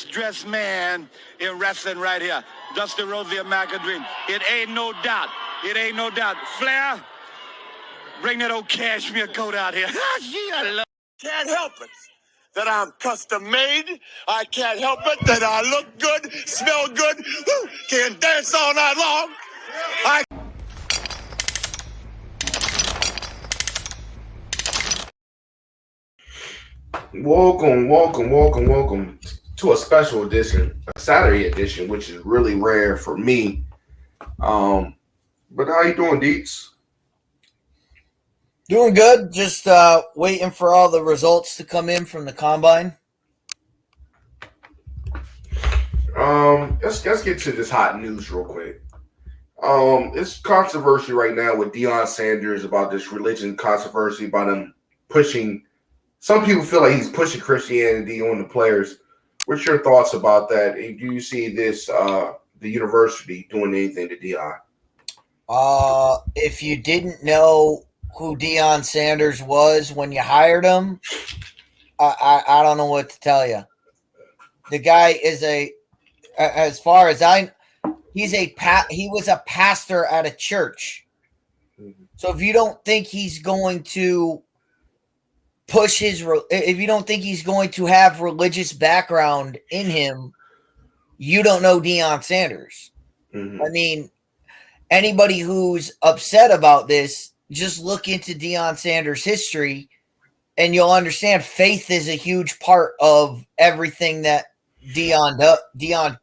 best dressed man in wrestling right here. Dusty Rhodes, the American Dream. It ain't no doubt. It ain't no doubt. Flair, bring that old cashmere coat out here. Can't help it that I'm custom made. I can't help it that I look good, smell good, can dance all night long. Welcome to a special edition, a Saturday edition, which is really rare for me. But how you doing, Deets? Doing good. Just waiting for all the results to come in from the combine. Let's get to this hot news real quick. It's controversy right now with Deion Sanders about this religion controversy about him pushing. Some people feel like he's pushing Christianity on the players. What's your thoughts about that? And do you see this the university doing anything to Deion? If you didn't know who Deion Sanders was when you hired him, I don't know what to tell you. The guy is as far as he was a pastor at a church. Mm-hmm. So if you don't think he's going to if you don't think he's going to have religious background in him, you don't know Deion Sanders. Mm-hmm. I mean, anybody who's upset about this, just look into Deion Sanders' history and you'll understand faith is a huge part of everything that Deion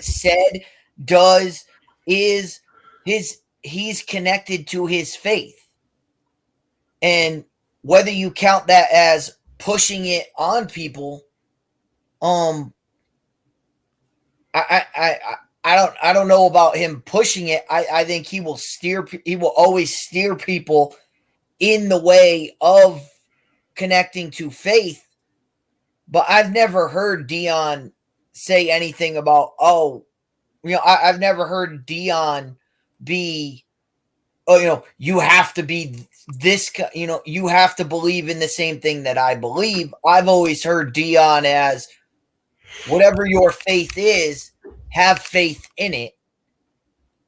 said, does, is he's connected to his faith. And whether you count that as pushing it on people, I don't know about him pushing it. I think he will always steer people in the way of connecting to faith. But I've never heard Deion say anything about, I've never heard Deion be, you have to be this, you have to believe in the same thing that I believe. I've always heard Deion as, whatever your faith is, have faith in it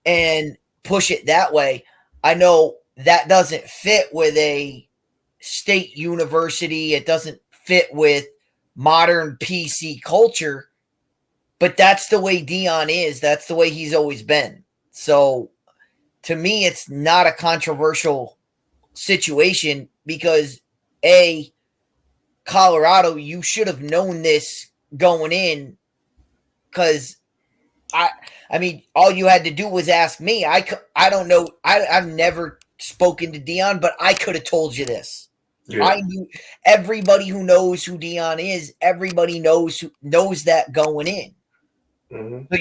and push it that way. I know that doesn't fit with a state university. It doesn't fit with modern PC culture, but that's the way Deion is. That's the way he's always been. So to me, it's not a controversial situation because Colorado, you should have known this going in, because I mean, all you had to do was ask me. I don't know. I've never spoken to Deion, but I could have told you this. Yeah. I knew everybody who knows who Deion is. Everybody knows that going in. Mm-hmm. So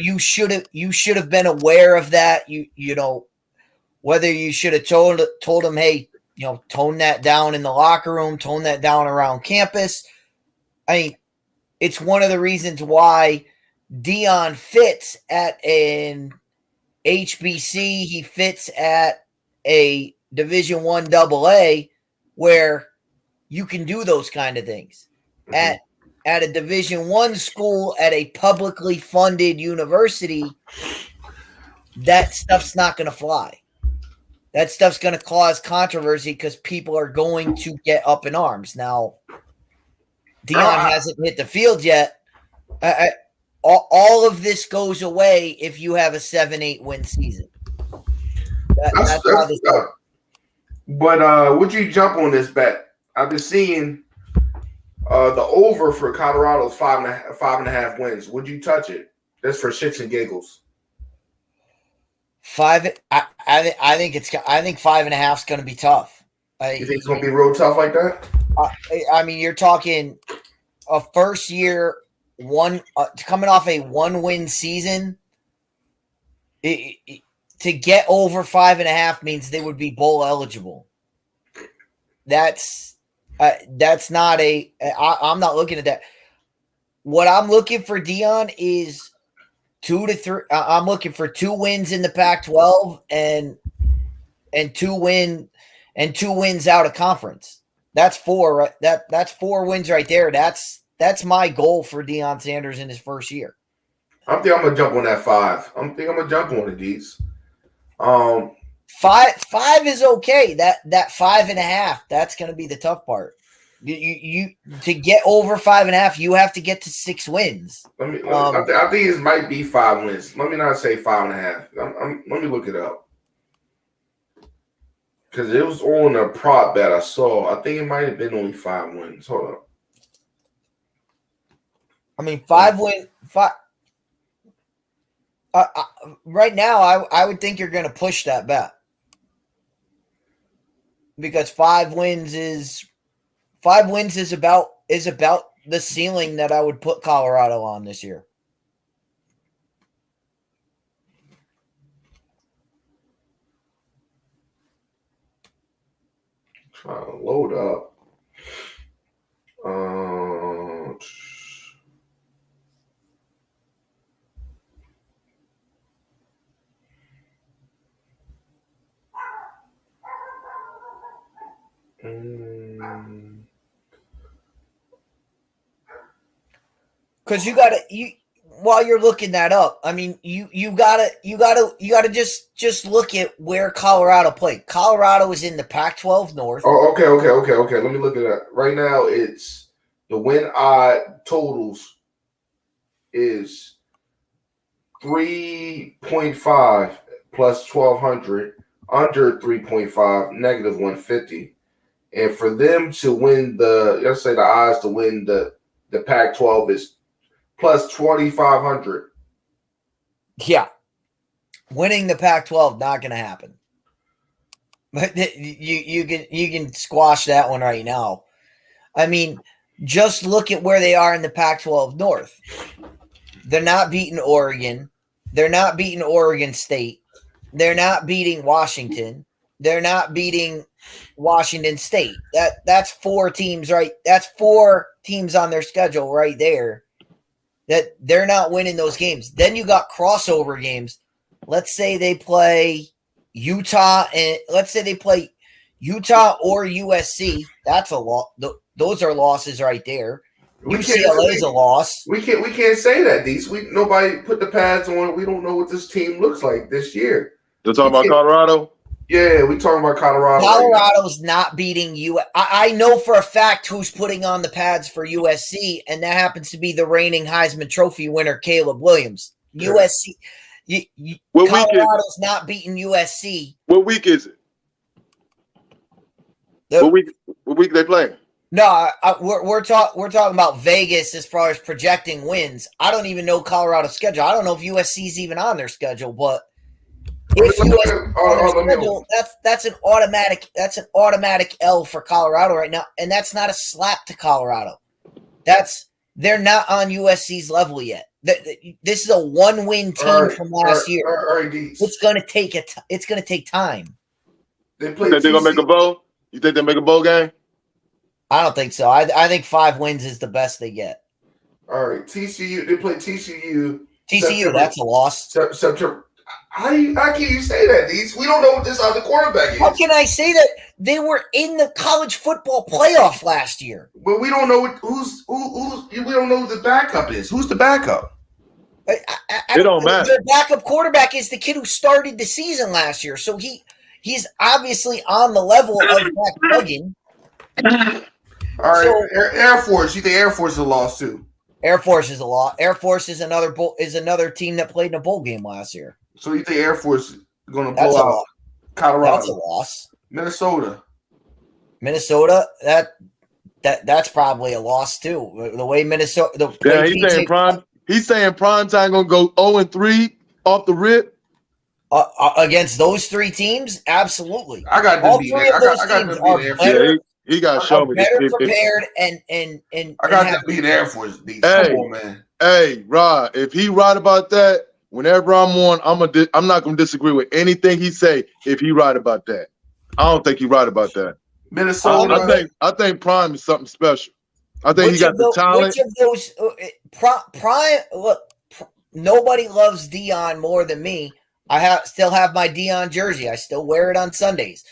you should have been aware of that. You know, whether you should have told him, hey, tone that down in the locker room, tone that down around campus. I mean, it's one of the reasons why Deion fits at an HBC. He fits at a Division I AA where you can do those kind of things. Mm-hmm. At a Division I school, at a publicly funded university, that stuff's not going to fly. That stuff's going to cause controversy because people are going to get up in arms. Now, Deion hasn't hit the field yet. All of this goes away if you have a 7-8 win season. But would you jump on this bet? I've been seeing the over for Colorado's 5.5 wins. Would you touch it? That's for shits and giggles. I think 5.5 is going to be tough. You think it's going to be real tough like that? I mean, you're talking a first year coming off a 1-win season. To get over 5.5 means they would be bowl eligible. That's not I'm not looking at that. What I'm looking for Deion is 2 to 3. I'm looking for 2 wins in the Pac-12 and 2 wins out of conference. That's 4. Right? That's 4 wins right there. That's That's my goal for Deion Sanders in his first year. I think I'm gonna jump on that 5. I think I'm gonna jump on it, Deets. Five is okay. That 5.5, that's gonna be the tough part. You to get over 5.5, you have to get to 6 wins. I think it might be 5 wins. Let me not say 5.5. Let me look it up because it was on a prop bet I saw. I think it might have been only 5 wins. Hold up. I mean, 5 win. Right now, I would think you're going to push that bet because 5 wins is about the ceiling that I would put Colorado on this year. Trying to load up. Because while you're looking that up, I mean, you gotta just look at where Colorado played. Colorado is in the Pac-12 North. Oh, okay. Let me look at that. Right now, it's the win odd totals is 3.5 plus 1,200, under 3.5, negative 150. And for them to win let's say the odds to win the Pac-12 is plus 2,500. Yeah. Winning the Pac-12, not going to happen. But you can squash that one right now. I mean, just look at where they are in the Pac-12 North. They're not beating Oregon. They're not beating Oregon State. They're not beating Washington. They're not beating Washington State. That's 4 teams, right? That's 4 teams on their schedule right there that they're not winning those games. Then you got crossover games. Let's say they play Utah, and let's say they play Utah or USC. That's a lot. Those are losses right there. UCLA is a loss. We can't say that. Nobody put the pads on. We don't know what this team looks like this year. You're talking about Colorado? Yeah, we talking about Colorado. Colorado's not beating you. I know for a fact who's putting on the pads for USC, and that happens to be the reigning Heisman Trophy winner, Caleb Williams. Yeah. USC. Colorado's not beating USC. What week is it? What week they playing? No, we're talking about Vegas as far as projecting wins. I don't even know Colorado's schedule. I don't know if USC is even on their schedule, but if schedule, that's an automatic L for Colorado right now, and that's not a slap to Colorado. They're not on USC's level yet. This is a 1-win team from last year. It's going to take time. They think they're going to make a bowl? You think they make a bowl game? I don't think so. I think 5 wins is the best they get. All right, TCU. They play TCU. TCU, that's a loss. September. How can you say that, Deez? We don't know what this other quarterback is. How can I say that? They were in the college football playoff last year. But we don't know we don't know who the backup is. Who's the backup? It don't matter. Their backup quarterback is the kid who started the season last year. So he's obviously on the level of Zach Duggan. All right, so, Air Force. You think Air Force is a loss too? Air Force is a loss. Air Force is another team that played in a bowl game last year. So you think Air Force is going to blow out Colorado? That's a loss. Minnesota, that's probably a loss too. The way Minnesota, he's saying prime time going to go 0-3 off the rip against those 3 teams. Absolutely, I got all 3 of those teams are better. He got to show me better prepared and I got to beat Air Force. Hey, come on, man. Hey, Rod, if he right about that, whenever I'm on, I'm not going to disagree with anything he say if he right about that. I don't think he right about that. Minnesota. I think Prime is something special. I think he got the talent. Which of those Prime? Look, nobody loves Deion more than me. I still have my Deion jersey. I still wear it on Sundays.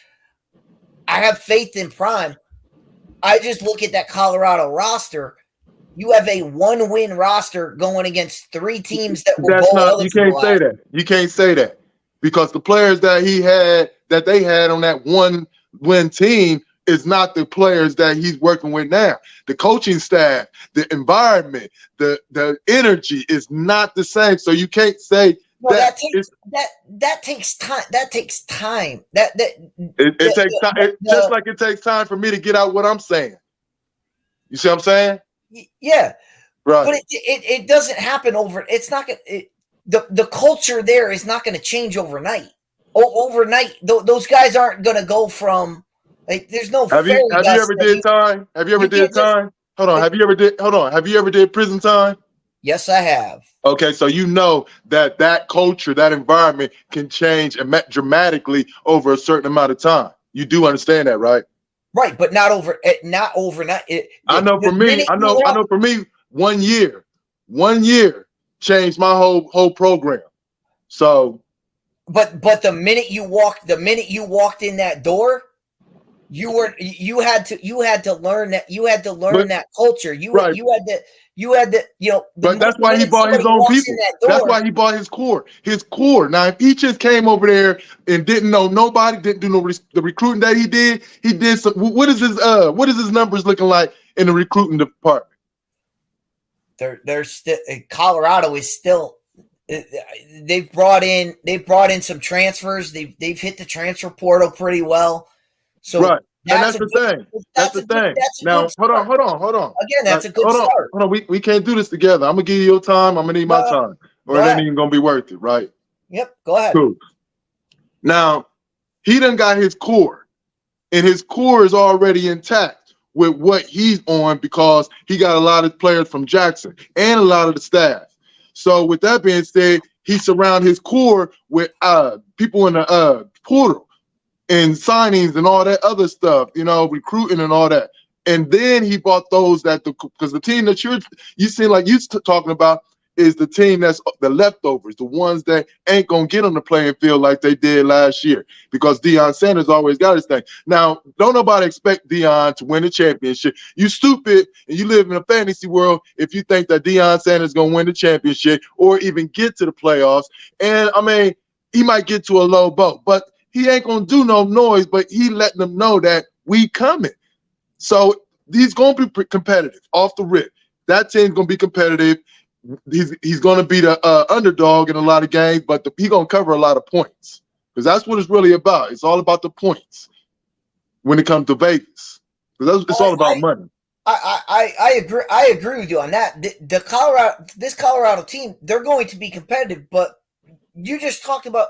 I have faith in Prime. I just look at that Colorado roster. you have a 1-win roster going against 3 teams that were That's bowl not. You eligible. can't say that. You can't say that because the players that they had on that 1-win team is not the players that he's working with now. The coaching staff, the environment, the energy is not the same. So you can't say that takes time. That takes time. It takes time. Just like it takes time for me to get out what I'm saying. You see what I'm saying? Yeah. Right. But it doesn't happen over. It's not gonna. The culture there is not going to change overnight. Overnight, those guys aren't going to go from like. There's no. Have you ever did time? Have you ever did time? Hold on. Have you ever did prison time? Yes, I have. Okay, so you know that culture, that environment can change dramatically over a certain amount of time. You do understand that, right? Right, but not overnight. I know for me, 1 year changed my whole program. So, but the minute you walked in that door, you had to learn that culture. You had to But that's why he bought his own people. That's why he bought his core. His core. Now, if he just came over there and didn't know nobody, didn't do the recruiting that he did some. What is his numbers looking like in the recruiting department? They're still Colorado is still. They've brought in some transfers. They've hit the transfer portal pretty well. So right. That's the thing. That's the thing. Now, hold on. Again, that's a good start. Hold on. We can't do this together. I'm gonna give you your time. I'm gonna need my time, or it ain't even gonna be worth it, right? Yep. Go ahead. Cool. Now, he done got his core, and his core is already intact with what he's on because he got a lot of players from Jackson and a lot of the staff. So, with that being said, he surround his core with people in the portal and signings and all that other stuff, recruiting and all that. And then he bought those because the team that you seem like you talking about is the team that's the leftovers, the ones that ain't gonna get on the playing field like they did last year because Deion Sanders always got his thing. Now, don't nobody expect Deion to win the championship. You stupid and you live in a fantasy world if you think that Deion Sanders is gonna win the championship or even get to the playoffs. And I mean, he might get to a low boat, but he ain't gonna do no noise, but he letting them know that we coming. So he's gonna be competitive off the rip. That team's gonna be competitive. He's gonna be the underdog in a lot of games, but he's gonna cover a lot of points because that's what it's really about. It's all about the points when it comes to Vegas. Because it's all about money. I agree. I agree with you on that. This Colorado team, they're going to be competitive, but you just talked about.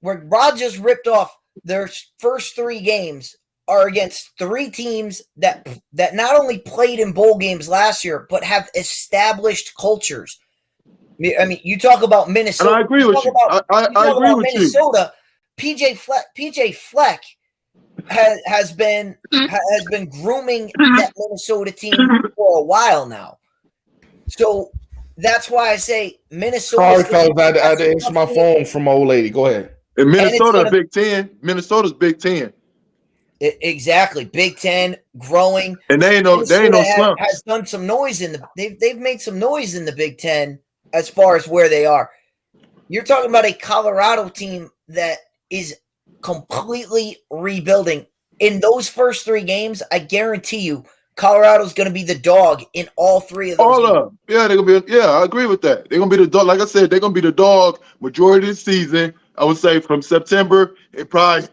Where Rod just ripped off their first 3 games are against 3 teams that not only played in bowl games last year, but have established cultures. I mean, you talk about Minnesota. And I agree with you. I agree with Minnesota. PJ Fleck has been grooming that Minnesota team for a while now. So that's why I say Minnesota. Sorry, fellas, I had to answer my phone from my old lady. Go ahead. And Minnesota, Big Ten. Minnesota's Big Ten. Exactly, Big Ten growing, and they ain't no slump. Has done some noise in they've made some noise in the Big Ten as far as where they are. You're talking about a Colorado team that is completely rebuilding. In those first 3 games, I guarantee you, Colorado's going to be the dog in all 3 of those. All of them. Yeah, they're gonna be. Yeah, I agree with that. They're gonna be the dog. Like I said, they're gonna be the dog majority of the season. I would say from September, it probably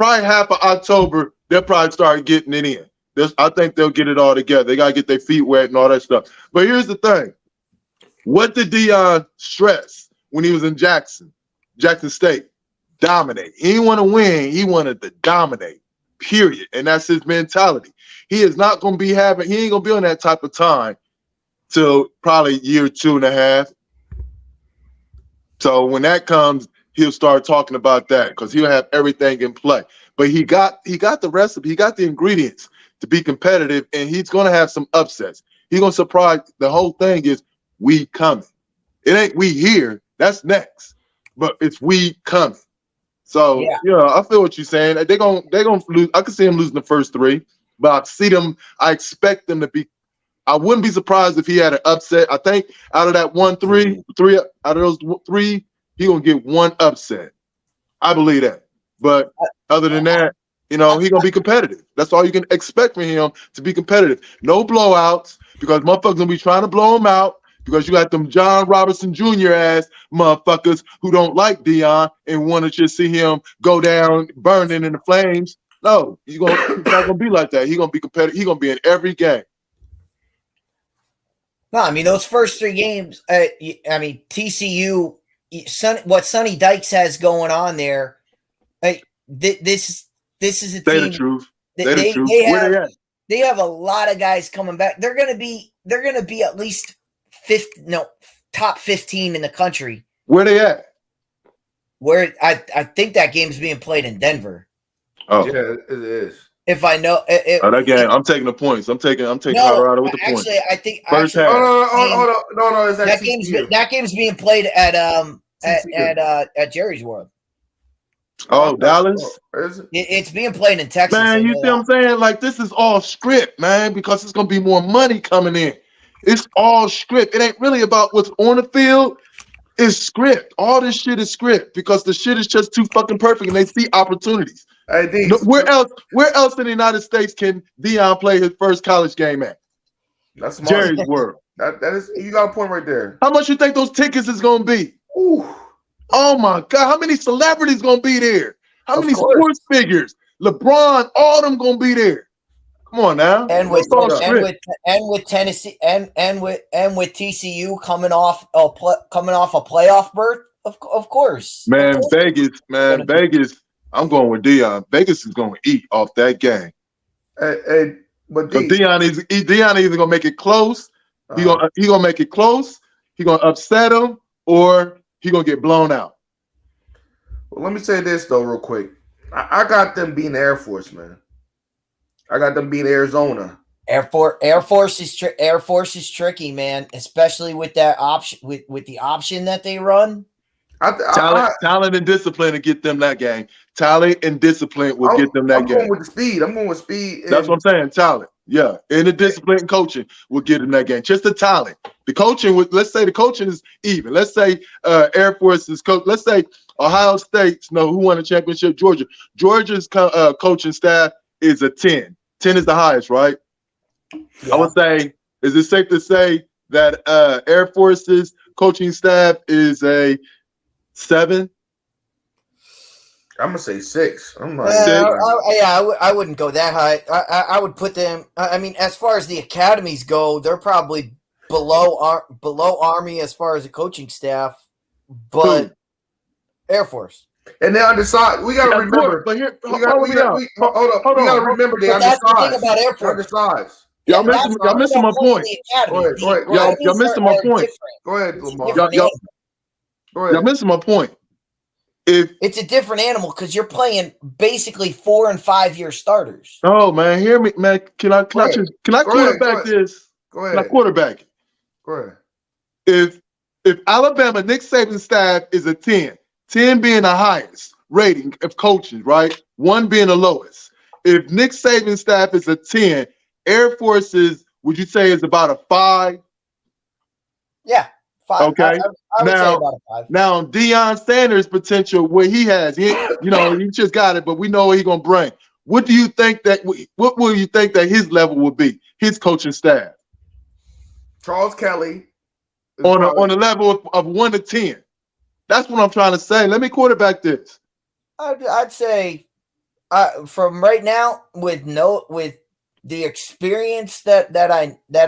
half of October, they'll probably start getting it in. I think they'll get it all together. They gotta get their feet wet and all that stuff. But here's the thing: what did Deion stress when he was in Jackson State? Dominate. He didn't want to win. He wanted to dominate. Period. And that's his mentality. He is not going to be he ain't going to be on that type of time till probably year 2.5. So when that comes, he'll start talking about that because he'll have everything in play. But he got the recipe, he got the ingredients to be competitive, and he's going to have some upsets. He's going to surprise. The whole thing is we coming. It ain't we here. That's next. But it's we coming. So yeah, I feel what you're saying. They're gonna lose. I can see them losing the first 3. But I expect them to be I wouldn't be surprised if he had an upset. I think out of that 3 out of those 3, he gonna get one upset. I believe that. But other than that, he gonna be competitive. That's all you can expect from him, to be competitive. No blowouts, because motherfuckers gonna be trying to blow him out, because you got them John Robertson Jr. ass motherfuckers who don't like Deion and want to just see him go down burning in the flames. No, it's not gonna be like that. He's gonna be competitive. He's gonna be in every game. No, I mean those first 3 games. TCU, what Sonny Dykes has going on there. This is a Say team. the truth. Say the truth. Where they at? They have a lot of guys coming back. They're gonna be at least top 15 in the country. Where they at? Where I think that game's being played in Denver. Oh Yeah, it is. If I know, that game, I'm taking the points. I'm taking Colorado with the points. Actually, I think First half. No, it's that game's being played at Jerry's World. Oh, Dallas. It's being played in Texas. Man, you see what I'm saying? Like, this is all script, man, because it's gonna be more money coming in. It's all script. It ain't really about what's on the field. It's script. All this shit is script, because the shit is just too fucking perfect, and they see opportunities. Hey, Where else in the United States can Deion play his first college game at? That's smart. Jerry's World. That is, you got a point right there. How much you think those tickets is gonna be? Ooh. Oh my God! How many celebrities gonna be there? How many sports figures? LeBron, all them gonna be there. Come on now. And with Tennessee and with TCU coming off a playoff berth, of course. Man, Vegas. I'm going with Deion. Vegas is going to eat off that game. But Deion is either gonna make it close. He gonna make it close. He gonna upset him, or he gonna get blown out. Well, let me say this though, real quick. I got them beating Air Force, man. I got them beating Arizona. Air Force is tricky, man, especially with that option with the option that they run. Talent and discipline to get them that game. Talent and discipline will get them that game. I'm going with speed. That's what I'm saying. Talent. Yeah. And the discipline and coaching will get them that game. Just the talent. The coaching, let's say the coaching is even. Let's say Air Force is coach. Let's say Ohio State, who won the championship? Georgia. Georgia's coaching staff is a 10. 10 is the highest, right? Yeah. I would say, is it safe to say that Air Force's coaching staff is a 7? I'm gonna say 6. I'm like, I wouldn't go that high. I would put them. I mean, as far as the academies go, they're probably below Army as far as the coaching staff, but Air Force. And they're undecided. We gotta remember. But here, hold up. We gotta remember they're That's the thing about Air Force. Y'all missing my point. Go ahead. Y'all missing my point. Go ahead, Lamar. Y'all missing my point. It's a different animal because you're playing basically 4 and 5 year starters. Oh man, hear me, man. Can I quarterback this? Go ahead. Can I quarterback it? Go ahead. If Alabama, Nick Saban's staff is a 10, 10 being the highest rating of coaches, right? 1 being the lowest. If Nick Saban's staff is a 10, Air Force would you say is about a 5? Yeah. 5. Okay. I would say about a 5. Now, Deion Sanders' potential, what he has, he just got it, but we know what he's gonna bring. What will you think that his level would be? His coaching staff. Charles Kelly on a level of 1 to 10. That's what I'm trying to say. Let me quarterback this. I'd say from right now with the experience that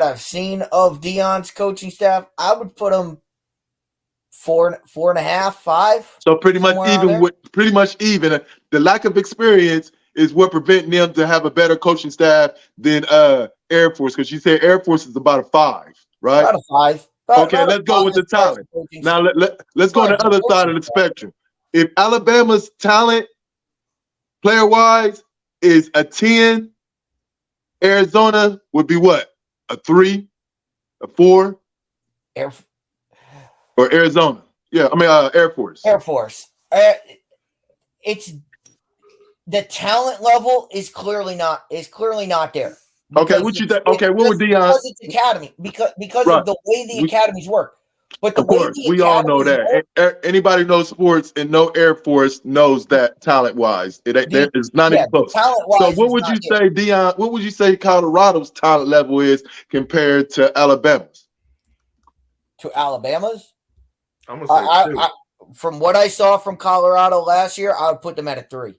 I've seen of Deion's coaching staff, I would put him 4.5, 5. So pretty much even. The lack of experience is what preventing them to have a better coaching staff than Air Force, because you say Air Force is about a 5, right? About a 5. Okay, let's go with the talent. Now let's go on the other side of the spectrum. If Alabama's talent, player-wise, is a 10, Arizona would be what? A 3, a 4, or Arizona? Yeah, I mean Air Force. Air Force. It's the talent level is clearly not there. Okay, what you think? Okay, what would Deion? Because it's academy, because Right. of the way the academies work. But the Of way course, the we all know academies that. Anybody knows sports and know Air Force knows that talent-wise, there is not even close. So, talent-wise, what would you say, Deion? What would you say Colorado's talent level is compared to Alabama's? To Alabama's? I'm gonna say 2. From what I saw from Colorado last year, I would put them at a 3.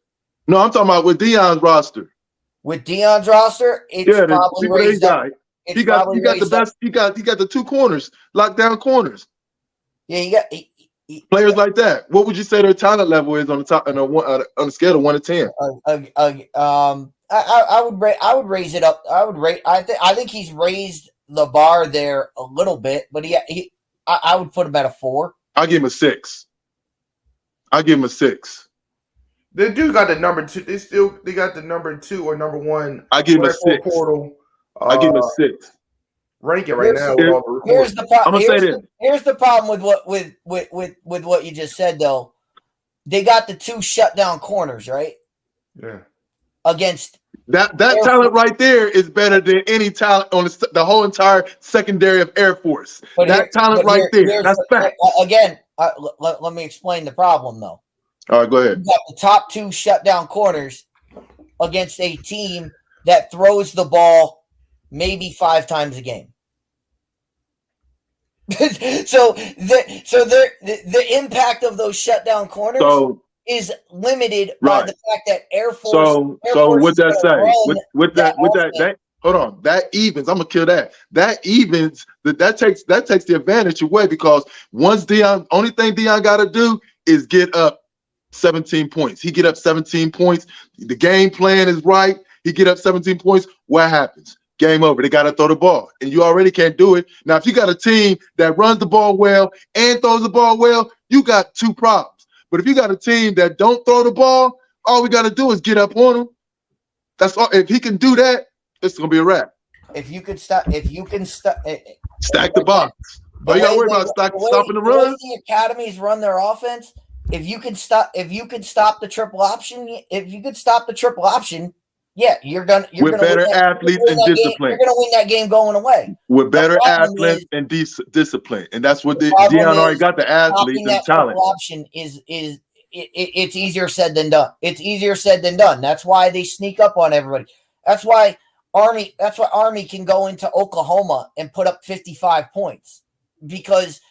No, I'm talking about with Deion's roster. With Deion's roster, it's probably raised up. He got the best. He got the 2 corners, lockdown corners. Yeah, you got players like that. What would you say their talent level is on the top on a scale of 1 to 10? I would raise it up. I think he's raised the bar there a little bit, but I would put him at a 4. I'll give him a 6. I'll give him a 6. They do got the number 2. They got the number 2 or number 1. I give him a 6. Portal. I give him a 6. Rank it right now. Here's the problem. Here's the problem with what you just said though. They got the 2 shutdown corners, right? Yeah. Against that talent right there is better than any talent on the whole entire secondary of Air Force. That's fact. Again, let me explain the problem though. All right, go ahead. You got the top 2 shutdown corners against a team that throws the ball maybe 5 times a game. so the impact of those shutdown corners is limited by the fact that Air Force. So what that say? With that, hold on. That evens. I'm gonna kill that. That evens. That takes the advantage away because once only thing Deion got to do is get up 17 points. He get up 17 points. The game plan is right. He get up 17 points. What happens? Game over. They got to throw the ball. And you already can't do it. Now, if you got a team that runs the ball well and throws the ball well, you got 2 problems. But if you got a team that don't throw the ball, all we got to do is get up on them. That's all. If he can do that, it's going to be a wrap. If you can stack the box. All you got to worry about stopping the run. The academies run their offense. If you could stop the triple option, yeah, you're gonna with better athletes and discipline. You're gonna win that game going away. With better athletes and discipline, and that's what Deion already got the athletes and talent. Option is it's easier said than done. It's easier said than done. That's why they sneak up on everybody. That's why Army can go into Oklahoma and put up 55 points because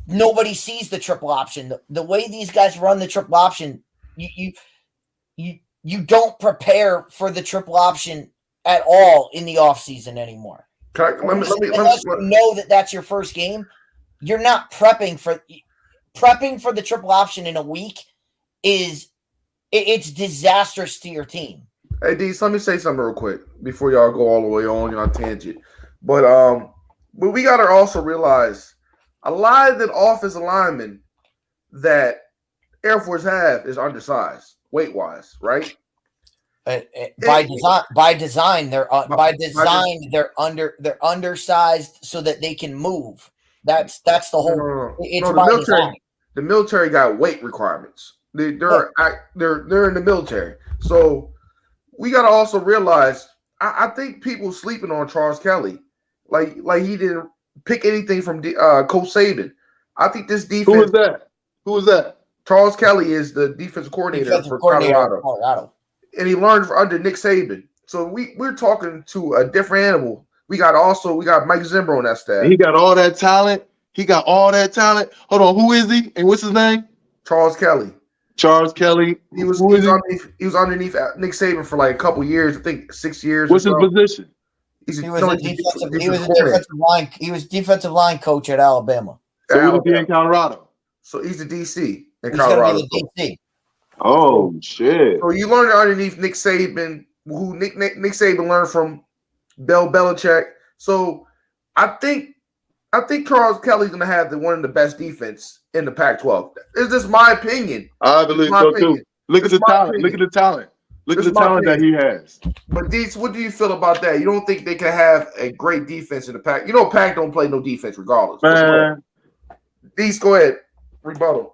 nobody sees the triple option. The way these guys run the triple option, you don't prepare for the triple option at all in the offseason anymore. Let me know that that's your first game. You're not prepping for the triple option in a week. It's disastrous to your team. Hey, D, let me say something real quick before y'all go all the way on tangent. But we got to also realize a lot of the offensive linemen that Air Force have is undersized. Weight-wise, right? By design, they're undersized so that they can move. That's the whole. The military got weight requirements. They're in the military, so we got to also realize. I think people sleeping on Charles Kelly, like he didn't pick anything from Coach Saban. I think this defense. Who was that? Charles Kelly is the defensive coordinator for Colorado. And he learned under Nick Saban. So we're talking to a different animal. We got Mike Zimmer on that staff. He got all that talent. Hold on, who is he? And what's his name? Charles Kelly. He was underneath Nick Saban for like a couple years. I think 6 years. What's his position? He was defensive line coach at Alabama. So he would be in Colorado. So he's the DC. Colorado. Oh shit! So you learned underneath Nick Saban, who Nick Saban learned from Bill Belichick. So I think Charles Kelly's gonna have one of the best defense in the Pac-12. It's just my opinion. I believe so too. Look at the talent. Look at the talent. Look at the talent that he has. But Deets, what do you feel about that? You don't think they can have a great defense in the Pac? You know, Pac don't play no defense regardless. Man, Deets, go ahead. Rebuttal.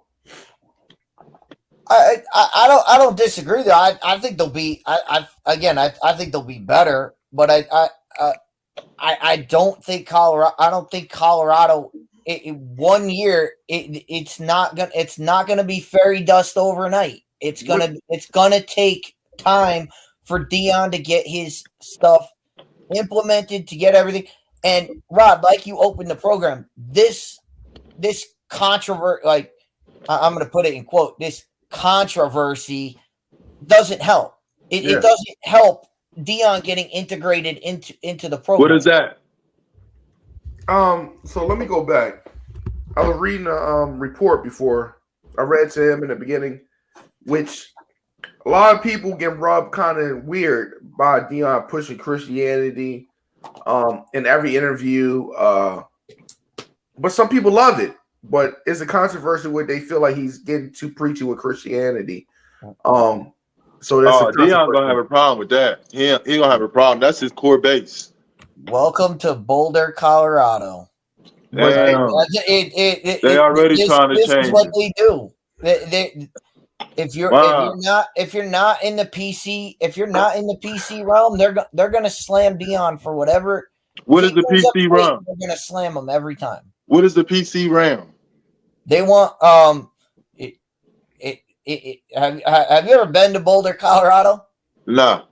I don't disagree though. I think they'll be I think they'll be better. but I don't think Colorado. I don't think Colorado. 1 year, it's not gonna be fairy dust overnight. It's gonna take time for Deion to get his stuff implemented, to get everything. And Rod, like you opened the program, this controversy, like I'm going to put it in quote, this controversy doesn't help. It doesn't help Deion getting integrated into the program. What is that? So let me go back. I was reading a report before. I read to him in the beginning, which a lot of people get rubbed kind of weird by Deion pushing Christianity in every interview. But some people love it. But it's a controversy where they feel like he's getting too preachy with Christianity. So that's Deion gonna have a problem with that. He gonna have a problem. That's his core base. Welcome to Boulder, Colorado. Damn. They already trying to this change. This is what they do. If you're not in the PC realm, they're gonna slam Deion for whatever. What is the PC realm? They're gonna slam him every time. What is the PC realm? They want have you ever been to Boulder, Colorado? Nah.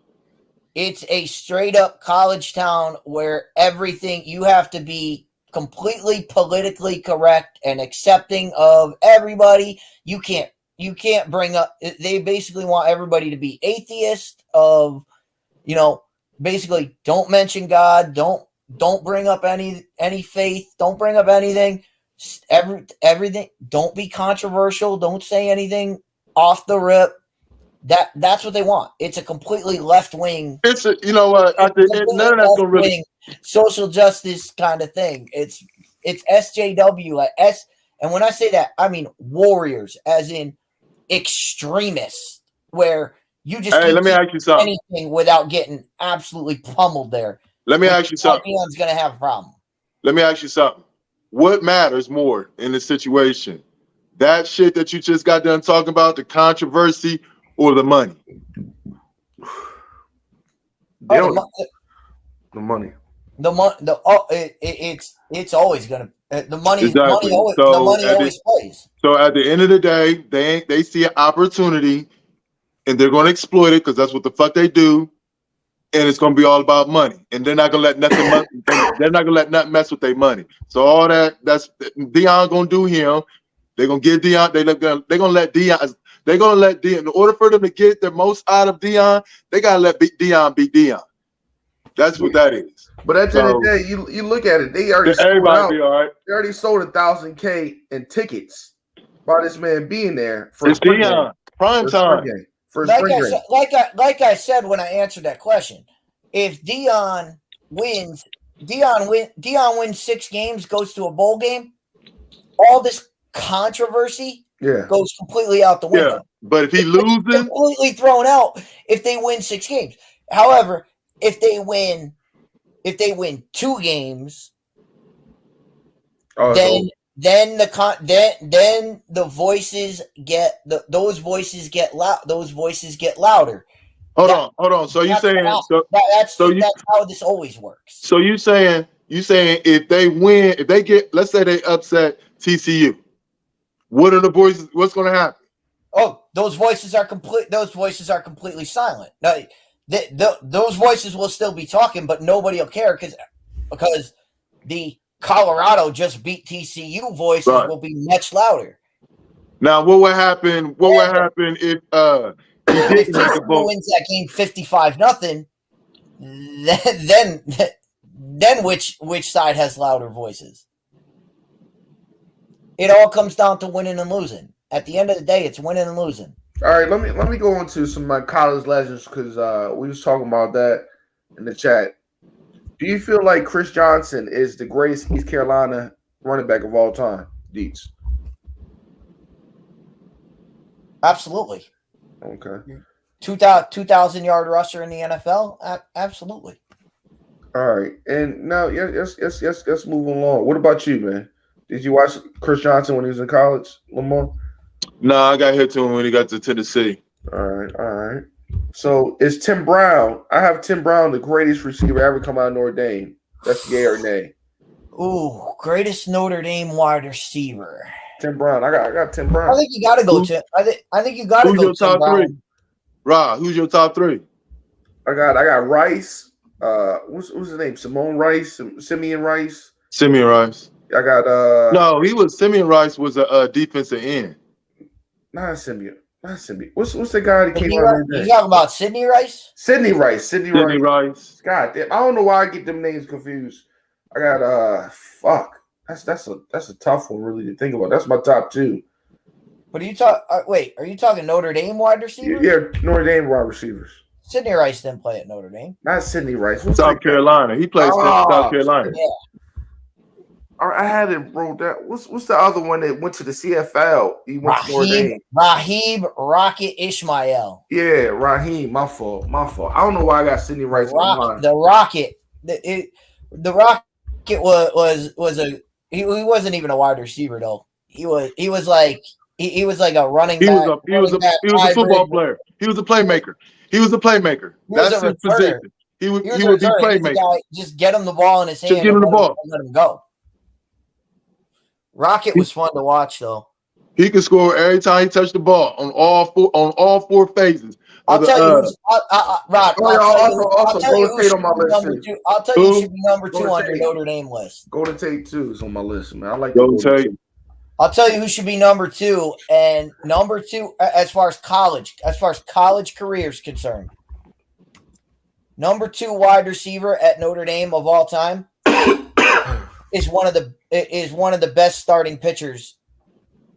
It's a straight up college town where everything you have to be completely politically correct and accepting of everybody. You can't bring up. They basically want everybody to be atheist. Basically don't mention God. Don't bring up any faith. Don't bring up anything. Everything. Don't be controversial. Don't say anything off the rip. That's what they want. It's a completely left wing. It's none of that's gonna really social justice kind of thing. It's SJW like S. And when I say that, I mean warriors, as in extremists, where you just let me ask you something. Anything without getting absolutely pummeled there. Let me ask you something. Dion's gonna have a problem. Let me ask you something. What matters more in this situation? That shit that you just got done talking about, the controversy, or the money? The money. It's always gonna the money. Exactly. The money always plays. So at the end of the day, they see an opportunity, and they're going to exploit it because that's what the fuck they do. And it's gonna be all about money, and they're not gonna let nothing. They're not gonna let nothing mess with their money. So all that's Deion gonna do him. They're gonna give Deion. They're gonna let Deion. They're gonna let Deion. In order for them to get the most out of Deion, they gotta let Deion be Deion. That's what that is. But at the end of the day, you look at it. They already everybody be all right. They already sold 1,000K in tickets by this man being there for Deion prime time. Like I said when I answered that question, if Deion wins 6 games, goes to a bowl game, all this controversy goes completely out the window. Yeah, but if he loses, completely thrown out if they win 6 games. However, if they win 2 games, then the voices get those voices get louder. Hold on. So you saying that's how this always works. So you saying if they win, if they get, let's say they upset TCU, what are the voices? What's going to happen? Oh, those voices are completely silent. No, those voices will still be talking, but nobody will care because the Colorado just beat TCU voices will be much louder. Now, what would happen? What would happen if TCU wins that game 55-0? Then which side has louder voices? It all comes down to winning and losing. At the end of the day, it's winning and losing. All right, let me go into some of my college legends because we was talking about that in the chat. Do you feel like Chris Johnson is the greatest East Carolina running back of all time, Deets? Absolutely. Okay. 2,000 yard rusher in the NFL? Absolutely. All right, and now let's move along. What about you, man? Did you watch Chris Johnson when he was in college, Lamar? No, I got hit to him when he got to Tennessee. All right. So it's Tim Brown. I have Tim Brown, the greatest receiver ever come out of Notre Dame. That's yay or nay. Ooh, greatest Notre Dame wide receiver. Tim Brown. I got Tim I Brown. think you got to go to. I think you got to Who's go your Tim top Brown. three? Rob, who's your top three? I got Rice. What's his name? Simeon Rice. Simeon Rice. I got No, Simeon Rice was a defensive end. not Simeon. What's the guy that came You out of the talking about Sidney Rice? Sidney Rice. Sidney Rice. God damn, I don't know why I get them names confused. I got fuck. That's a tough one really to think about. That's my top two. But are you wait, are you talking Notre Dame wide receivers? Yeah, Notre Dame wide receivers. Sidney Rice didn't play at Notre Dame. Not Sidney Rice. What's South Carolina. He plays for South Carolina. Yeah. I had it wrote down. What's the other one that went to the CFL? He went to Notre Dame. Raheem Rocket Ishmael. Yeah, Raheem. My fault. I don't know why I got Sidney Rice on mine. The Rocket. The Rocket was a he wasn't even a wide receiver though. He was like a running back. He was a football player. He was a playmaker. That's his position. He would be playmaker. Just get him the ball in his hand. Just give him the ball. Let him go. Rocket was fun to watch though. He could score every time he touched the ball on all four phases. I'll tell you, Rod. Also, Golden Tate on my list too. I'll tell you, should be number 2 on your Notre Dame list. Golden Tate too is on my list, man. I like Golden Tate. I'll tell you who should be number 2, and number 2 as far as college career is concerned. Number 2 wide receiver at Notre Dame of all time is one of the best starting pitchers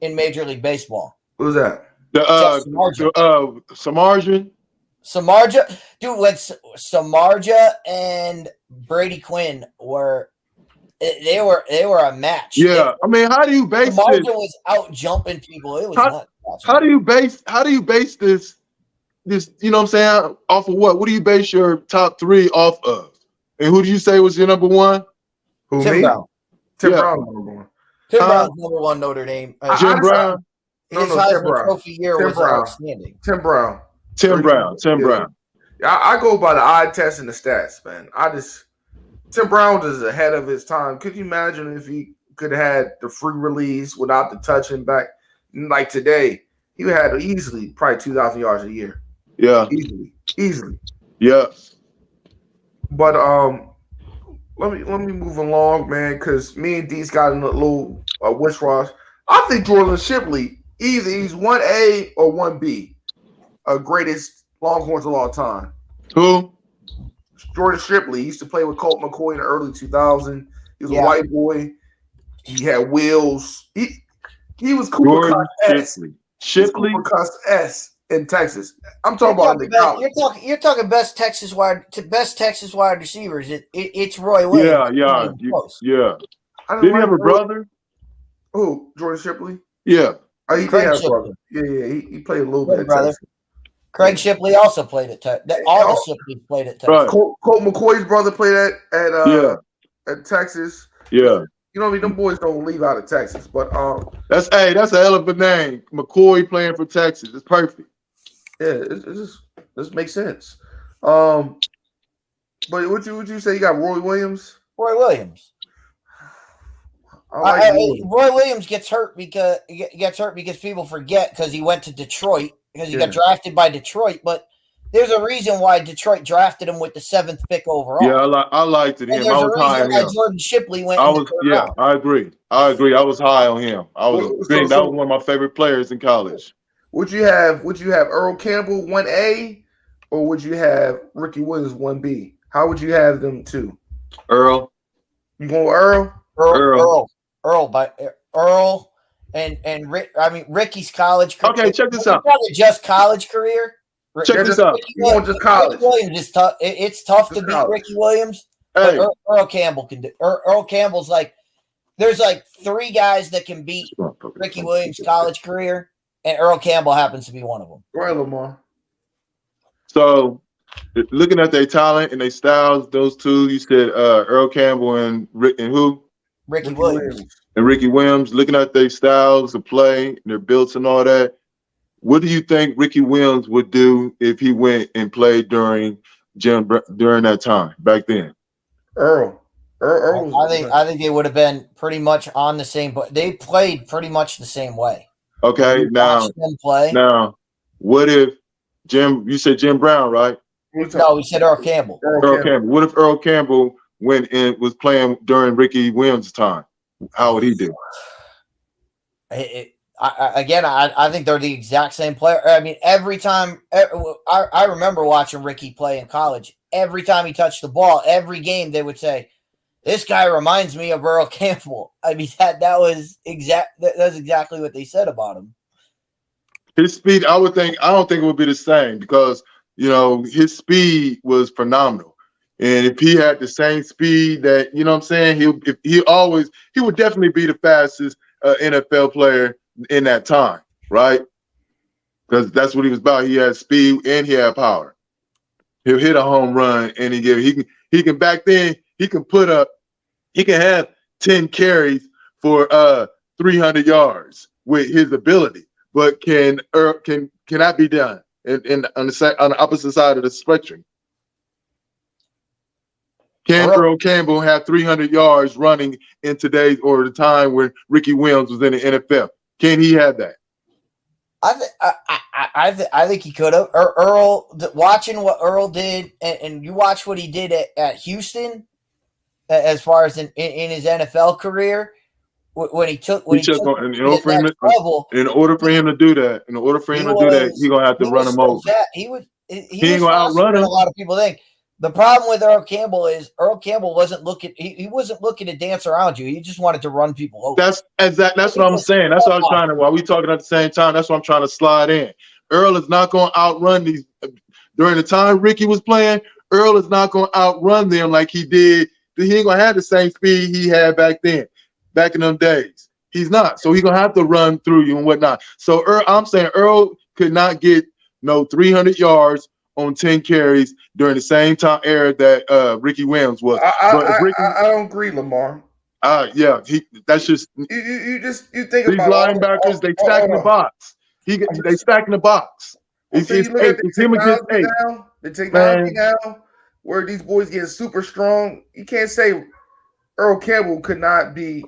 in Major League Baseball. Who's that? Samardzija. Samardzija, dude. When Samardzija and Brady Quinn were a match. Yeah, I mean, how do you base Samardzija this? was out jumping people. It was nuts. How do you base this? This, you know what I'm saying? Off of what? What do you base your top 3 off of? And who do you say was your number 1? Who, Tim me? Brown. Tim Brown number 1. Tim Brown's number 1 Notre Dame. Jim Brown. His Heisman Trophy year was outstanding. Tim Brown. I go by the eye test and the stats, man. Tim Brown is ahead of his time. Could you imagine if he could have had the free release without the touching back? Like today, he would have easily probably 2,000 yards a year. Yeah. Easily. Yeah. But let me move along, man, because me and D's got a little wish wash. I think Jordan Shipley, either he's 1A or 1B, greatest Longhorns of all time. Who? Jordan Shipley. He used to play with Colt McCoy in the early 2000s. He was a white boy. He had wheels. He was Cooper Kupp S. Shipley. Cooper Kupp S in Texas. I'm talking about in the college. You're talking best Texas wide receivers. It's Roy Williams. Yeah. Did he have a brother? Who? Jordan Shipley? Yeah. Oh, he did have a brother. Yeah. He played a little bit at Texas. Craig Shipley also played at Texas. All the Shipleys played at Texas. Right. Colt McCoy's brother played at Texas. Yeah. You know what I mean? Them boys don't leave out of Texas. But that's a hell of a name. McCoy playing for Texas. It's perfect. Yeah, this makes sense. But would you say you got Roy Williams? Roy Williams. Roy Williams gets hurt because people forget because he went to Detroit because he got drafted by Detroit. But there's a reason why Detroit drafted him with the 7th pick overall. Yeah, I liked it. Him. I was high on him. Jordan Shipley went. I agree. I was high on him. That was one of my favorite players in college. Would you have Earl Campbell 1A, or would you have Ricky Williams 1B? How would you have them two? Earl. You going with Earl? Earl and Rick. I mean Ricky's college career. Okay, check this out. Just college career. Check this out. You want just college? Ricky Williams is tough. It's tough to beat Ricky Williams. Hey. But Earl Campbell can do. Earl Campbell's there's 3 guys that can beat Ricky Williams' college career, and Earl Campbell happens to be one of them. Right, Lamar. So, looking at their talent and their styles, those two, you said Earl Campbell and who? Ricky Williams. And Ricky Williams. Looking at their styles of play, and their builds and all that, What do you think Ricky Williams would do if he went and played during that time back then? Earl I think they would have been pretty much on the same, but they played pretty much the same way. Okay, now what if Jim? You said Jim Brown, right? No, we said Earl Campbell. Earl Campbell. What if Earl Campbell went and was playing during Ricky Williams' time? How would he do? I think they're the exact same player. I mean, every time I remember watching Ricky play in college. Every time he touched the ball, every game they would say, "This guy reminds me of Earl Campbell." I mean, that's exactly what they said about him. His speed, I don't think it would be the same because his speed was phenomenal. And if he had the same speed that, what I'm saying, he would definitely be the fastest NFL player in that time, right? Because that's what he was about. He had speed and he had power. He'll hit a home run and he can back then he can have 10 carries for 300 yards with his ability. But can that be done on the opposite side of the spectrum? Can Earl Campbell have 300 yards running in today's or the time when Ricky Williams was in the NFL? Can he have that? I think he could have. Earl, watching what Earl did, and you watch what he did at Houston, as far as in his NFL career, in order for him to do that, he's gonna have to run him over. He ain't gonna outrun him. A lot of people think. The problem with Earl Campbell is Earl Campbell wasn't looking. He wasn't looking to dance around you. He just wanted to run people over. That's what I'm saying. That's what I'm trying to. While we talking at the same time, that's what I'm trying to slide in. Earl is not going to outrun these. During the time Ricky was playing, Earl is not going to outrun them like he did. He ain't going to have the same speed he had back then, back in them days. He's not. So he's going to have to run through you and whatnot. So I'm saying Earl could not get 300 yards on 10 carries during the same time era that Ricky Williams was. I don't agree, Lamar. That's just you think these about linebackers. They stack in the box. They stack in the box. It's him against 8. The technology now, where these boys get super strong. You can't say Earl Campbell could not be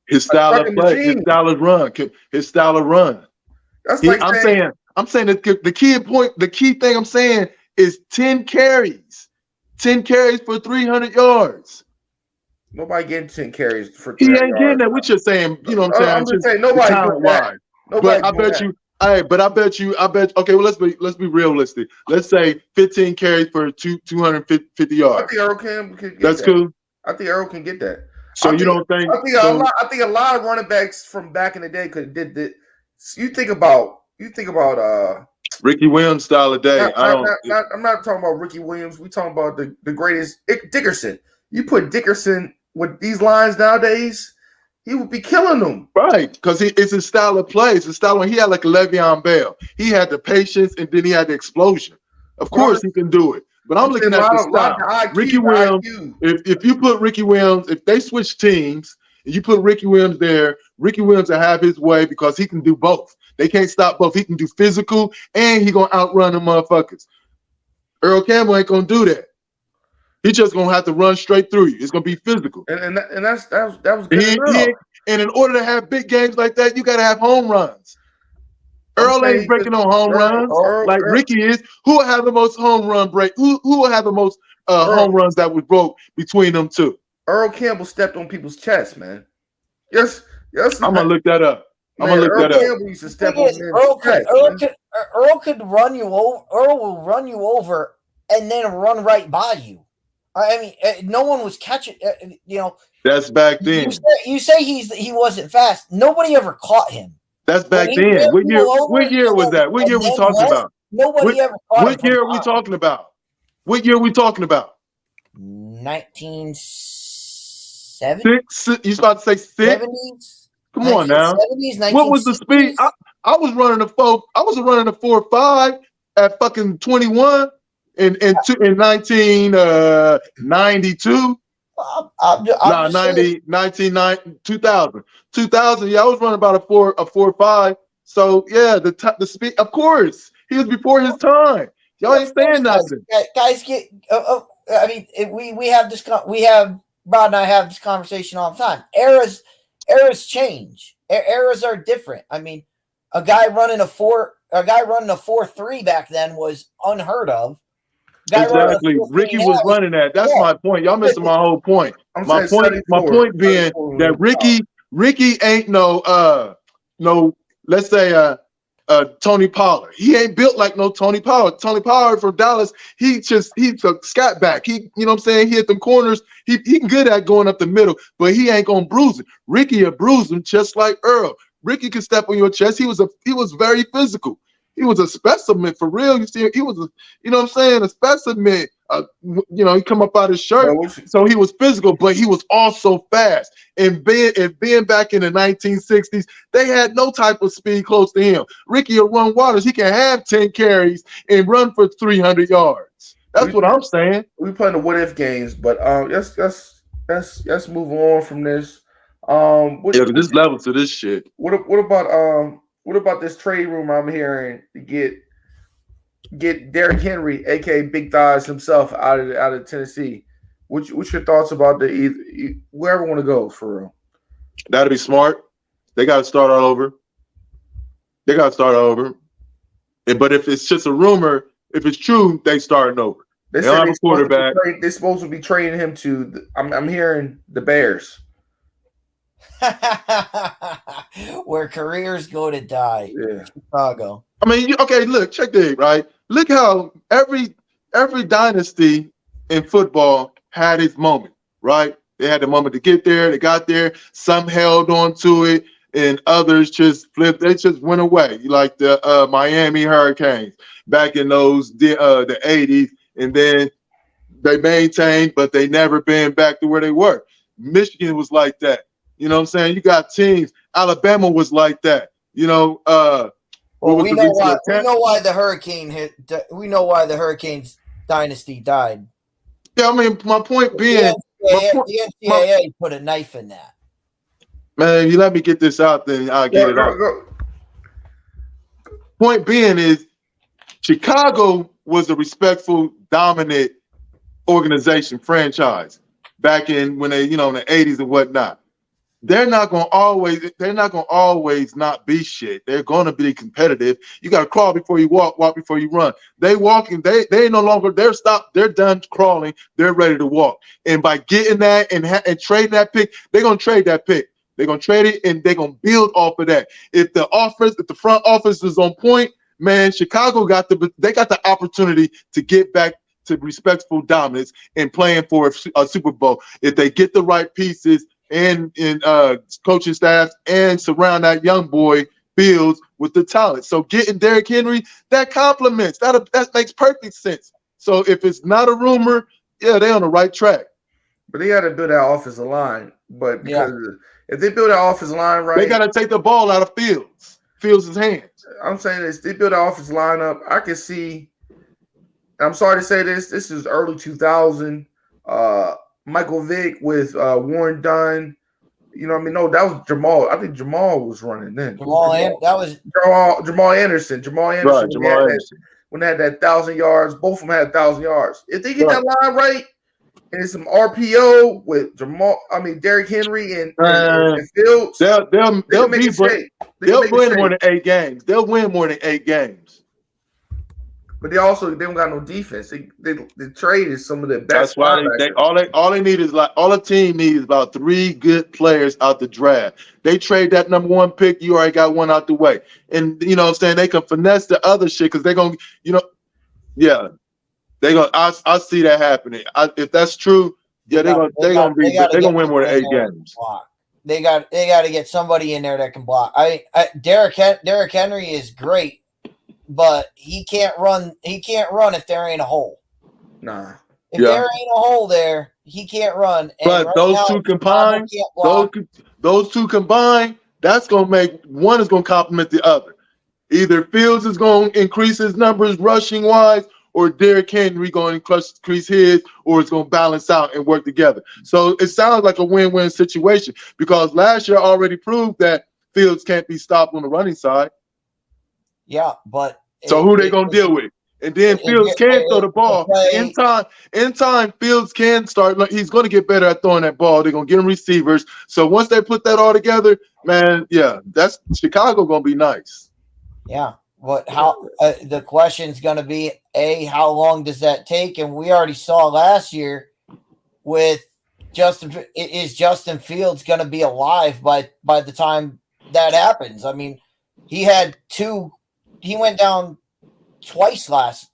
his style of play, his style of run. That's like I'm saying that the key thing I'm saying is 10 carries. 10 carries for 300 yards. Nobody getting 10 carries for 300 yards. He ain't getting that. What you're saying, you know what I'm saying? I'm just saying nobody doing that. But I bet you. Okay, well, let's be realistic. Let's say 15 carries for 250 yards. I think Earl can get That's that. cool. I think Earl can get that. So you don't think? I think a lot of running backs from back in the day could did that. You think about Ricky Williams style of day. I'm not talking about Ricky Williams. We talking about the greatest Dickerson. You put Dickerson with these lines nowadays, he would be killing them. Right, because it's his style of play. It's his style when he had like Le'Veon Bell. He had the patience and then he had the explosion. Of course he can do it. But I'm looking at the style. Ricky Williams, if you put Ricky Williams, if they switch teams and you put Ricky Williams there, Ricky Williams will have his way because he can do both. They can't stop both. He can do physical and he gonna outrun them motherfuckers. Earl Campbell ain't gonna do that. He just gonna have to run straight through you. It's gonna be physical. And that was good. And in order to have big games like that, you gotta have home runs. Earl ain't breaking no home runs like Ricky is. Who will have the most home run break? Who will have the most home runs that was broke between them two? Earl Campbell stepped on people's chests, man. Yes. I'm gonna look that up. Earl Campbell used to step on Earl could run you over. Earl will run you over and then run right by you. I mean, no one was catching. That's back then. You say he wasn't fast. Nobody ever caught him. That's back then. What year was that? What year are we talking about? Nobody ever caught him. What year are we talking about? What year are we talking about? 1970. You about to say 6? 70s? Come on now. 70s, what was the speed? I was running a 4. I was running a 4.5 at fucking 21 in 1992. 2000. 2000. Yeah, I was running about a 4.5. So yeah, the speed. Of course, he was before his time. Y'all ain't saying nothing. Guys get. I mean, we have this. We have Rod and I have this conversation all the time. Eras change. Eras are different. I mean, a guy running a 4.3 back then was unheard of. Exactly. Ricky was running that. That's my point. Y'all missing my whole point. My point being that Ricky ain't no let's say Tony Pollard. He ain't built like no Tony Pollard. Tony Pollard from Dallas, he's a scat back. He, you know what I'm saying? He hit them corners. He good at going up the middle, but he ain't gonna bruise it. Ricky will bruise him just like Earl. Ricky can step on your chest. He was very physical. He was a specimen for real. You see, he was you know what I'm saying, a specimen. He come up out his shirt, so he was physical, but he was also fast. And being back in the 1960s, they had no type of speed close to him. Ricky will run waters. He can have 10 carries and run for 300 yards. That's what I'm saying. We playing the what if games, but let's move on from this. There's levels to this shit. What about this trade rumor I'm hearing to get Derrick Henry, aka Big Thighs himself, out of Tennessee? What's your thoughts about wherever want to go for real? That'd be smart. They got to start all over. But if it's just a rumor, if it's true, they starting over. They don't have a quarterback. They're supposed to be trading him to. I'm hearing the Bears. Where careers go to die. Yeah. Chicago. I mean, look, check this, right? Look how every dynasty in football had its moment, right? They had the moment to get there. They got there. Some held on to it, and others just flipped. They just went away, like the Miami Hurricanes back in the 80s, and then they maintained, but they never been back to where they were. Michigan was like that. You know what I'm saying? You got teams. Alabama was like that. We know why the Hurricanes dynasty died. Yeah, I mean, my point being, the NCAA put a knife in that. Man, you let me get this out, then I'll get it out. Point being is, Chicago was a respectful, dominant organization, franchise back in when they, in the 80s and whatnot. They're not gonna always not be shit. They're gonna be competitive. You gotta crawl before you walk before you run. They walking, they no longer, they're done crawling, they're ready to walk. And by getting that and trading that pick, they're gonna trade that pick. They're gonna trade it and they're gonna build off of that. If the front office is on point, man, Chicago got the opportunity to get back to respectful dominance and playing for a Super Bowl. If they get the right pieces and coaching staff and surround that young boy Fields with the talent. So getting Derrick Henry, that complements. That makes perfect sense. So if it's not a rumor, yeah, they're on the right track. But they got to build that offensive line. But because if they build that offensive line right, they got to take the ball out of Fields' hands. I'm saying this, they build that offensive line up. I can see. I'm sorry to say this. This is early 2000. Michael Vick with Warren Dunn. You know what I mean? No, that was Jamal. I think Jamal was running then. Jamal Anderson. Right, Jamal Anderson. When they had that 1,000 yards, both of them had 1,000 yards. If they get that line right, and it's some RPO with Derrick Henry and Fields, they'll win more than 8 games. They'll win more than 8 games. But they don't got no defense. The trade is some of the best. That's why all they need is all the team needs is about 3 good players out the draft. They trade that number 1 pick, you already got one out the way. And you know what I'm saying, they can finesse the other shit because they're gonna, I see that happening. If that's true, they're gonna win more than 8 games. They got to get somebody in there that can block. Derrick Henry is great. But he can't run. He can't run if there ain't a hole. Nah. If there ain't a hole there, he can't run. And but those two combined, that's gonna make one is gonna complement the other. Either Fields is gonna increase his numbers rushing wise, or Derrick Henry gonna increase his, or it's gonna balance out and work together. So it sounds like a win-win situation because last year already proved that Fields can't be stopped on the running side. Yeah, but So who they gonna deal with? And then Fields can throw the ball. In time, Fields can start. He's going to get better at throwing that ball. They're going to get him receivers. So once they put that all together, man, yeah, that's Chicago going to be nice. Yeah. But how the question is going to be, how long does that take? And we already saw last year with is Justin Fields going to be alive by the time that happens? I mean, he went down twice last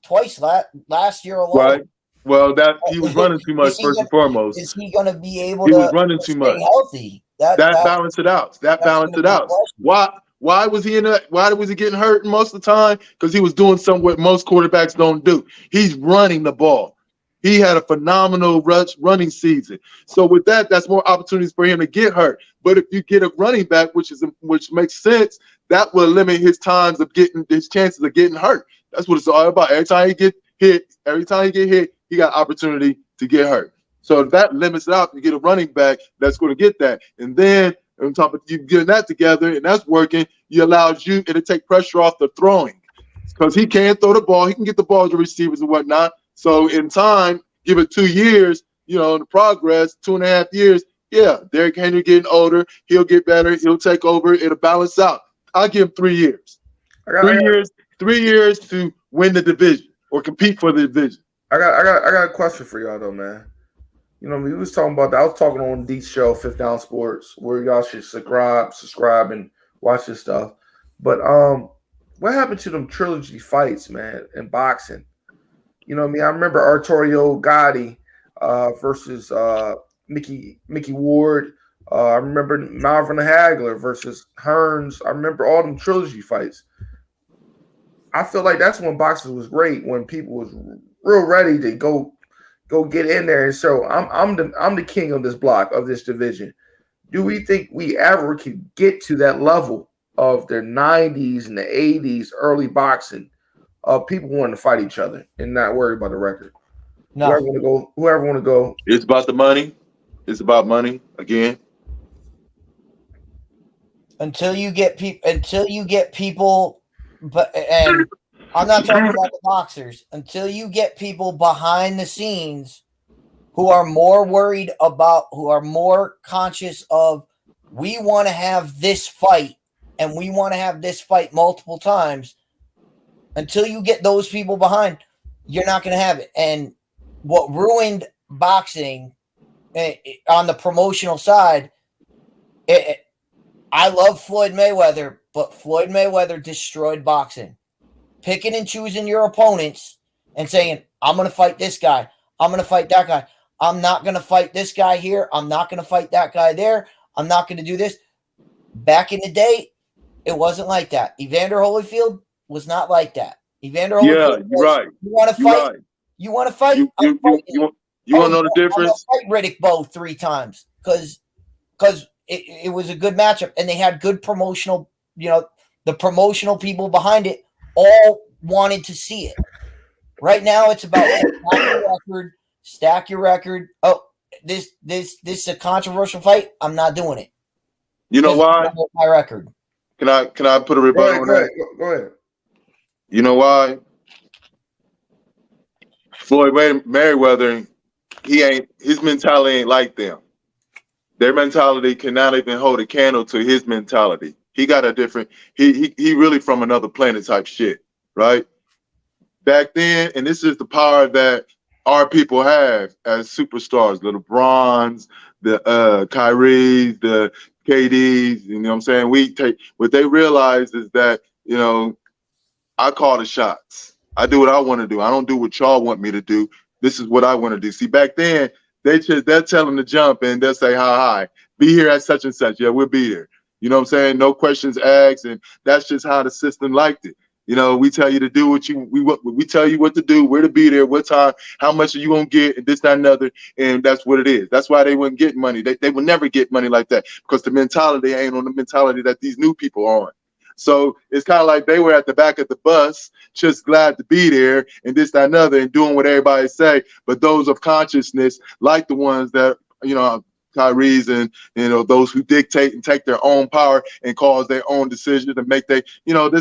year alone. Right. Well, that he was running too much first and foremost. Is he going to be able to? He was running too much. Healthy. That balanced it out. That balanced it out. Why was he why was he getting hurt most of the time? Because he was doing something what most quarterbacks don't do. He's running the ball. He had a phenomenal running season. So with that, that's more opportunities for him to get hurt. But if you get a running back, which makes sense, that will limit his chances of getting hurt. That's what it's all about. Every time he get hit, he got opportunity to get hurt. So that limits it out. You get a running back that's going to get that. And then on top of you getting that together and that's working, it'll take pressure off the throwing. Because he can throw the ball, he can get the ball to receivers and whatnot. So in time, give it 2 years, the progress, 2.5 years, yeah, Derrick Henry getting older, he'll get better, he'll take over, it'll balance out. I'll give him 3 years. 3 years to win the division or compete for the division. I got a question for y'all though, man. We was talking about that. I was talking on Dee's show, Fifth Down Sports, where y'all should subscribe and watch this stuff. But what happened to them trilogy fights, man, in boxing? I remember Arturo Gatti versus Mickey Ward. I remember Marvin Hagler versus Hearns. I remember all them trilogy fights. I feel like that's when boxing was great, when people was real ready to go get in there. And so I'm the king of this block, of this division. Do we think we ever could get to that level of the 90s and the 80s early boxing of people wanting to fight each other and not worry about the record? No. Whoever want to go. It's about the money. It's about money again. Until you get people, and I'm not talking about the boxers, until you get people behind the scenes who are more conscious of, we want to have this fight and we want to have this fight multiple times. Until you get those people behind, you're not going to have it. And what ruined boxing on the promotional side, I love Floyd Mayweather, but Floyd Mayweather destroyed boxing. Picking and choosing your opponents and saying, I'm going to fight this guy. I'm going to fight that guy. I'm not going to fight this guy here. I'm not going to fight that guy there. I'm not going to do this. Back in the day, it wasn't like that. Evander Holyfield was not like that. Evander Holyfield you're right. You want to fight? Right. You want to fight? You want to know the difference? I'm going to fight Riddick Bowe 3 times because it was a good matchup and they had good promotional, the promotional people behind it all wanted to see it. Right now it's about stack your record. Oh, this is a controversial fight. I'm not doing it. You know why? My record. Can I put a rebuttal on that? Go ahead. You know why? Floyd Mayweather, his mentality ain't like them. Their mentality cannot even hold a candle to his mentality. He got a different, he really from another planet type shit, right? Back then, and this is the power that our people have as superstars, the LeBrons, the Kyries, the KDs, you know what I'm saying? What they realize is that, I call the shots. I do what I want to do. I don't do what y'all want me to do. This is what I want to do. See, back then, they'll tell them to jump and they'll say, hi, be here at such and such. Yeah, we'll be there. You know what I'm saying? No questions asked. And that's just how the system liked it. We tell you to do we tell you what to do, where to be there, what time, how much are you going to get, and this, that, and other. And that's what it is. That's why they wouldn't get money. They would never get money like that because the mentality ain't on the mentality that these new people are on. So it's kind of like they were at the back of the bus, just glad to be there and this, that, and other, and doing what everybody say. But those of consciousness, like the ones that, Kyrie's and, those who dictate and take their own power and cause their own decisions and make this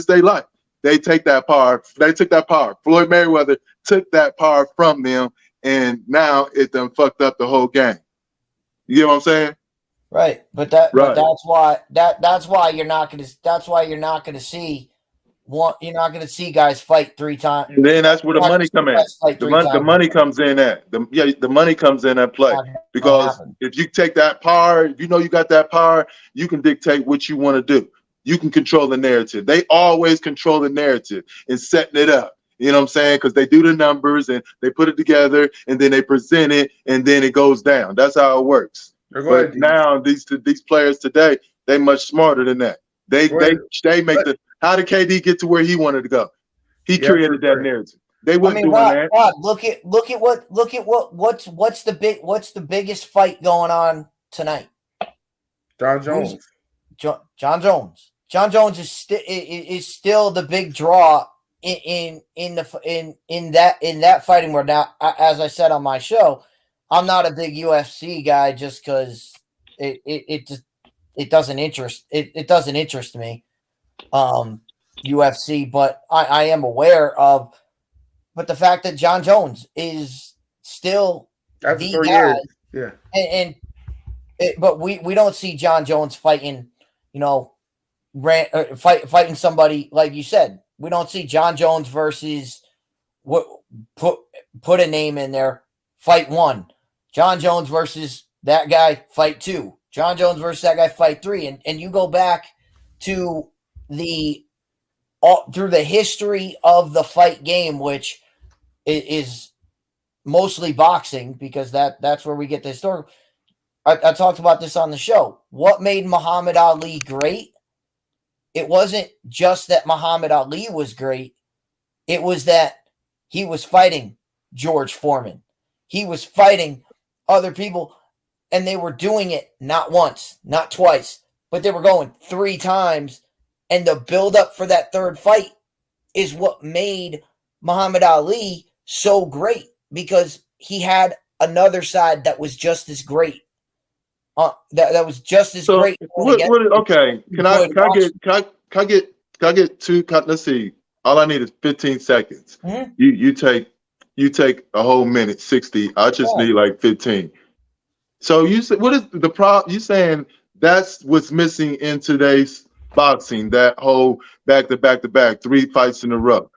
their life. they take that power. They took that power. Floyd Mayweather took that power from them, and now it done fucked up the whole game. You get what I'm saying? Right, but Right. that's why you're not gonna see one. You're not gonna see guys fight 3 times. And then that's where the money come in. The money comes in at the money comes in at play, because if you take that power, if you know you got that power, you can dictate what you want to do. You can control the narrative. They always control the narrative and setting it up. You know what I'm saying? Because they do the numbers and they put it together and then they present it and then it goes down. That's how it works. But now these players today, they much smarter than that. They make the. How did KD get to where he wanted to go? He created that narrative. They wouldn't do that. Rod, look at what's the biggest fight going on tonight? John Jones. John Jones. John Jones is still the big draw in that fighting world. Now, as I said on my show, I'm not a big UFC guy just because it doesn't interest me. UFC, but I am aware of. But the fact that John Jones is still After the 3 guy, years. Yeah. but we don't see John Jones fighting, fighting somebody like you said. We don't see John Jones versus put a name in there. Fight 1. John Jones versus that guy. Fight 2. John Jones versus that guy. Fight 3. And you go back to through the history of the fight game, which is mostly boxing, because that's where we get the story. I talked about this on the show. What made Muhammad Ali great? It wasn't just that Muhammad Ali was great. It was that he was fighting George Foreman. He was fighting other people, and they were doing it not once, not twice, but they were going 3 times. And the build-up for that third fight is what made Muhammad Ali so great, because he had another side that was just as great. That was just as great. Okay, can I get 2? Let's see. All I need is 15 seconds. Mm-hmm. You take a whole minute, 60. I just need like 15. So you say, what is the problem? You saying that's what's missing in today's boxing, that whole back to back 3 fights in a row.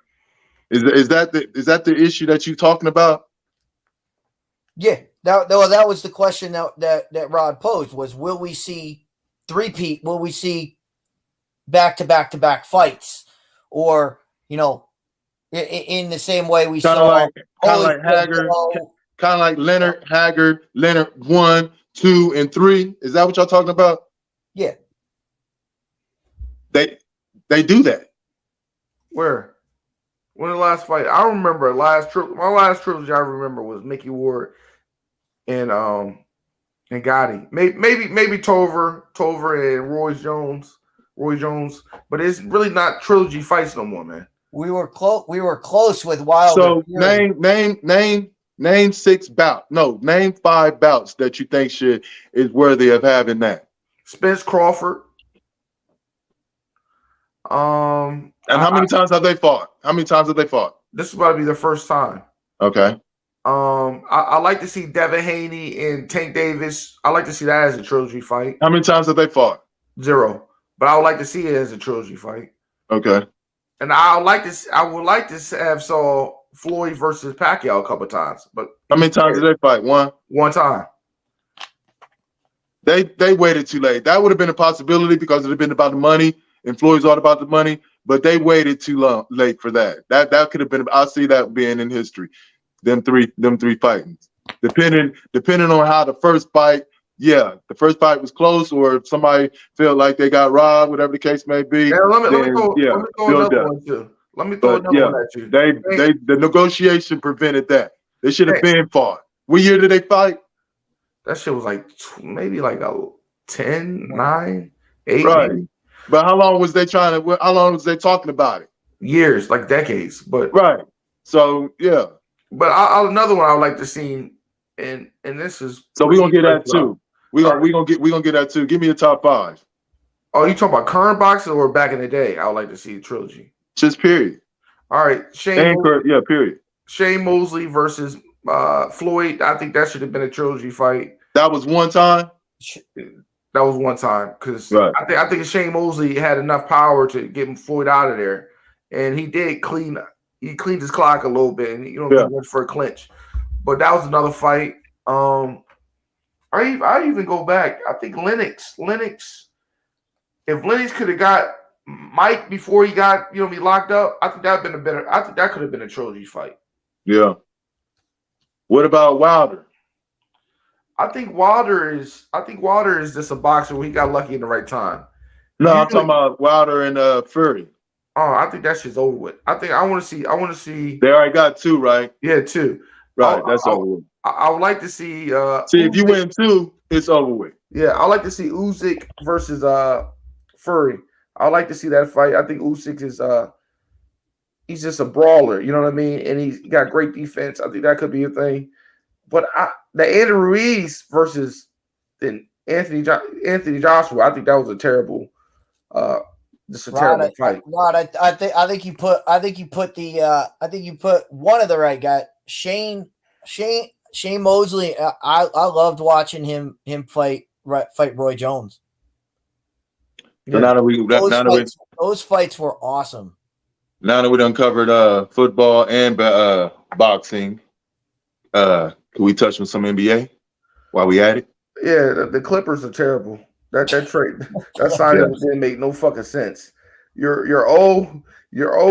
Is that the issue that you're talking about? Yeah, that was the question that Rod posed, was will we see three-peat? Will we see back to back fights, or in the same way we saw kind of like Leonard Haggard, Leonard 1, 2, and 3? Is that what y'all talking about? Yeah. They do that. Where? When the last fight? I don't remember. My last trilogy I remember was Mickey Ward and Gotti. Maybe Tover and Roy Jones. But it's really not trilogy fights no more, man. We were close with Wilder. So name 6 bouts. No, name 5 bouts that you think is worthy of having that. Spence Crawford. And how many times have they fought? This is about to be the first time. Okay. I like to see Devin Haney and Tank Davis. I like to see that as a trilogy fight. How many times have they fought? 0. But I would like to see it as a trilogy fight. Okay. And I would like to have saw Floyd versus Pacquiao a couple times. But how many times did they fight? One time. They waited too late. That would have been a possibility because it would have been about the money. And Floyd's all about the money, but they waited too late for that. That could have been. I see that being in history. Them three fighting. Depending on how the first fight. Yeah, the first fight was close, or if somebody felt like they got robbed, whatever the case may be. Yeah, let me throw another one too. Let me throw another one at you. The negotiation prevented that. They should have been fought. What year did they fight? That shit was like maybe like a 10, 9, 8. Right. Maybe. But how long was they talking about it? Years, like decades. But right. So yeah. But another one I would like to see, and this is so we're gonna get that too. We're gonna get that too. Give me a top 5. Oh, you talking about current boxing or back in the day? I would like to see a trilogy. Just period. All right, Period. Shane Mosley versus Floyd. I think that should have been a trilogy fight. That was one time. That was one time because Right. I think Shane Mosley had enough power to get Floyd out of there, and he did clean. He cleaned his clock a little bit, and he went for a clinch. But that was another fight. I even go back. I think Lennox. If Lennox could have got Mike before he got locked up, I think that been a better. I think that could have been a trilogy fight. Yeah. What about Wilder? I think Wilder is just a boxer where he got lucky in the right time. No, I'm talking about Wilder and Fury. Oh, I think that shit's over with. I want to see. They already got 2, right? Yeah, 2. Right, that's over with. I would like to see. If you win 2, it's over with. Yeah, I like to see Usyk versus Fury. I like to see that fight. I think Usyk is he's just a brawler. You know what I mean? And he's got great defense. I think that could be a thing. But the Andy Ruiz versus Anthony Joshua, I think that was a terrible, terrible fight. Rod, I think you put one of the right guy, Shane Mosley. I loved watching him fight Roy Jones. Yeah. Those fights were awesome. Now that we done covered football and boxing, can we touch on some NBA while we at it? Yeah, the Clippers are terrible. That trade, that signing didn't make no fucking sense. You're 0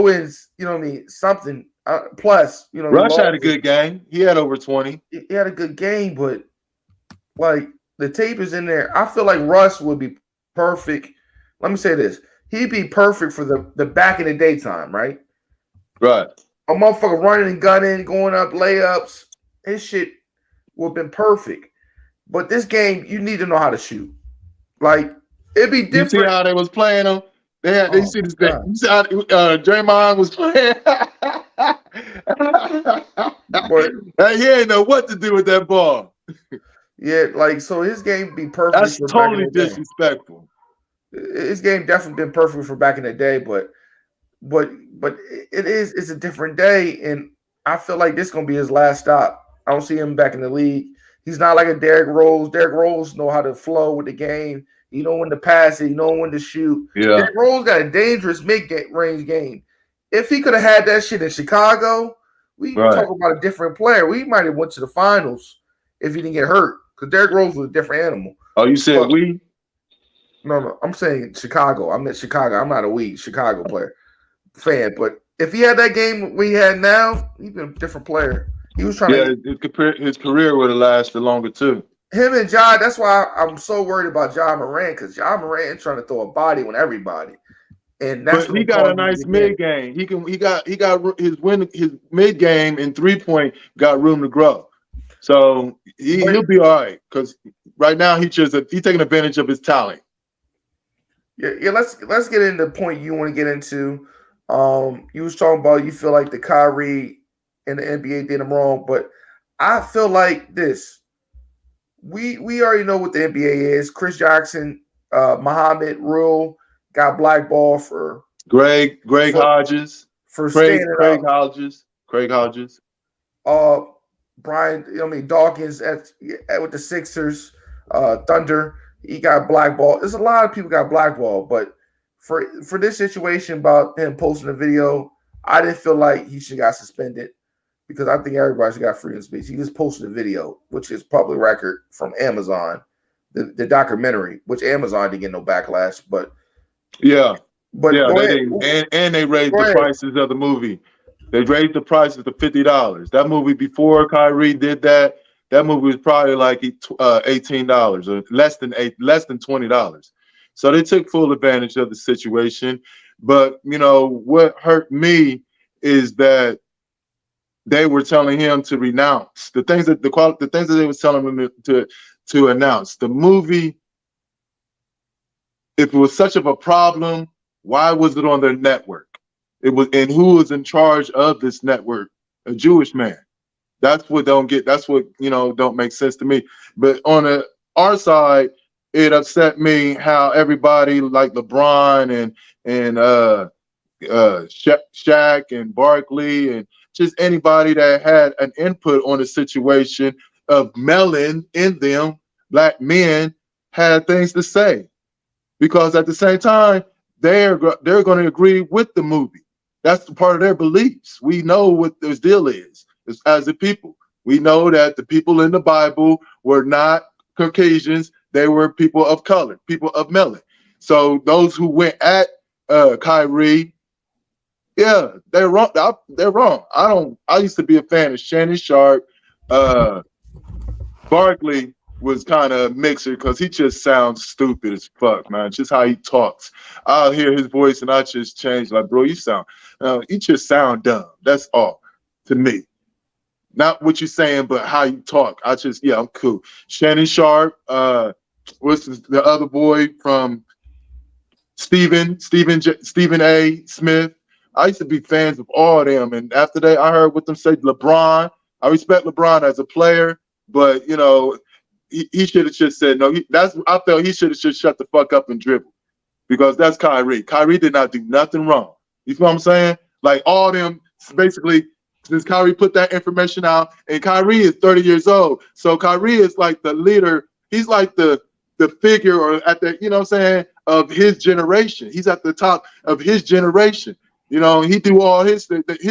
is, you know what I mean, something plus, Rush had a good game. He had over 20. He had a good game, but like the tape is in there. I feel like Russ would be perfect. Let me say this. He'd be perfect for the back in the daytime, right? Right. A motherfucker running and gunning, going up layups. His shit would have been perfect. But this game, you need to know how to shoot. Like, it'd be different. You see how they was playing them? They see this thing. You see how Draymond was playing? He ain't know what to do with that ball. Yeah, like, so his game be perfect. That's totally disrespectful. His game definitely been perfect for back in the day, but it's a different day, and I feel like this is gonna be his last stop. I don't see him back in the league. He's not like a Derrick Rose. Derrick Rose know how to flow with the game. You know when to pass it. You know when to shoot. Yeah. Derrick Rose got a dangerous mid-range game. If he could have had that shit in Chicago, we talk about a different player. We might have went to the finals if he didn't get hurt, because Derrick Rose was a different animal. Oh, you said we? No, I'm saying Chicago. I meant Chicago. I'm not a Chicago player fan, but if he had that game we had now, he'd been a different player. He was trying to. His career would have lasted longer too. Him and Ja. That's why I'm so worried about Ja Morant, because Ja Morant is trying to throw a body on everybody, and that's. But he got a nice mid game. He got his mid game and 3-point got room to grow. So he'll be all right, because right now he's taking advantage of his talent. Yeah. Let's get into the point you want to get into. You was talking about you feel like the Kyrie and the NBA did him wrong, but I feel like this. We already know what the NBA is. Chris Jackson, Muhammad Rule got blackballed for Greg Hodges. Craig Hodges. Brian, Dawkins with the Sixers, Thunder, he got blackballed. There's a lot of people got blackballed, but for this situation about him posting a video, I didn't feel like he should got suspended, because I think everybody should got freedom of speech. He just posted a video, which is public record from Amazon, the documentary, which Amazon didn't get no backlash, but they didn't, and they raised the prices of the movie. They raised the prices to $50. That movie, before Kyrie did that movie was probably like $18 or less than $20. So they took full advantage of the situation. But what hurt me is that they were telling him to renounce the things that they was telling him to announce. The movie, if it was such of a problem, why was it on their network? It was, and who was in charge of this network? A Jewish man. That's what don't make sense to me. But on our side, it upset me how everybody like LeBron and Shaq and Barkley and just anybody that had an input on the situation of melanin in them, black men had things to say. Because at the same time, they're going to agree with the movie. That's part of their beliefs. We know what this deal is as a people. We know that the people in the Bible were not Caucasians. They were people of color, people of melanin. So those who went at Kyrie, yeah, they're wrong. They're wrong. I used to be a fan of Shannon Sharp. Barkley was kind of a mixer because he just sounds stupid as fuck, man. Just how he talks. I'll hear his voice and I just change. Like, bro, you just sound dumb. That's all to me. Not what you're saying, but how you talk. I'm cool. Shannon Sharp, what's the other boy from Stephen A. Smith. I used to be fans of all of them. And after that, I heard what them say, LeBron. I respect LeBron as a player, but, you know, he should have just said, no, I felt he should have just shut the fuck up and dribble because that's Kyrie. Kyrie did not do nothing wrong. You feel what I'm saying? Like all them, basically, since Kyrie put that information out, and Kyrie is 30 years old. So Kyrie is like the leader. He's like the figure or at the, you know what I'm saying, of his generation. He's at the top of his generation. You know, he do all his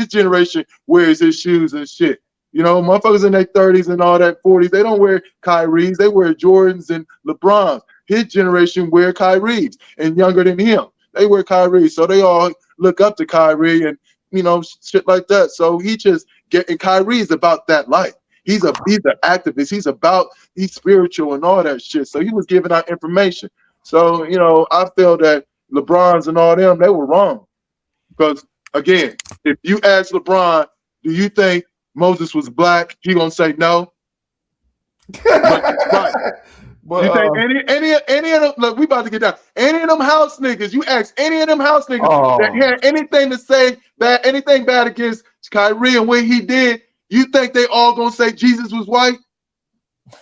generation wears his shoes and shit. You know, motherfuckers in their 30s and all that 40s, they don't wear Kyries. They wear Jordans and LeBrons. His generation wear Kyries, and younger than him, they wear Kyries. So they all look up to Kyrie and, you know, shit like that. So and Kyrie is about that life. He's an activist. He's spiritual and all that shit. So he was giving out information. So, you know, I feel that LeBron's and all them, they were wrong. Because, again, if you ask LeBron, do you think Moses was black? He gonna say no. But you think any of them? Look, we about to get down. Any of them house niggas? You ask any of them house niggas that had anything to say anything bad against Kyrie and what he did? You think they all gonna say Jesus was white?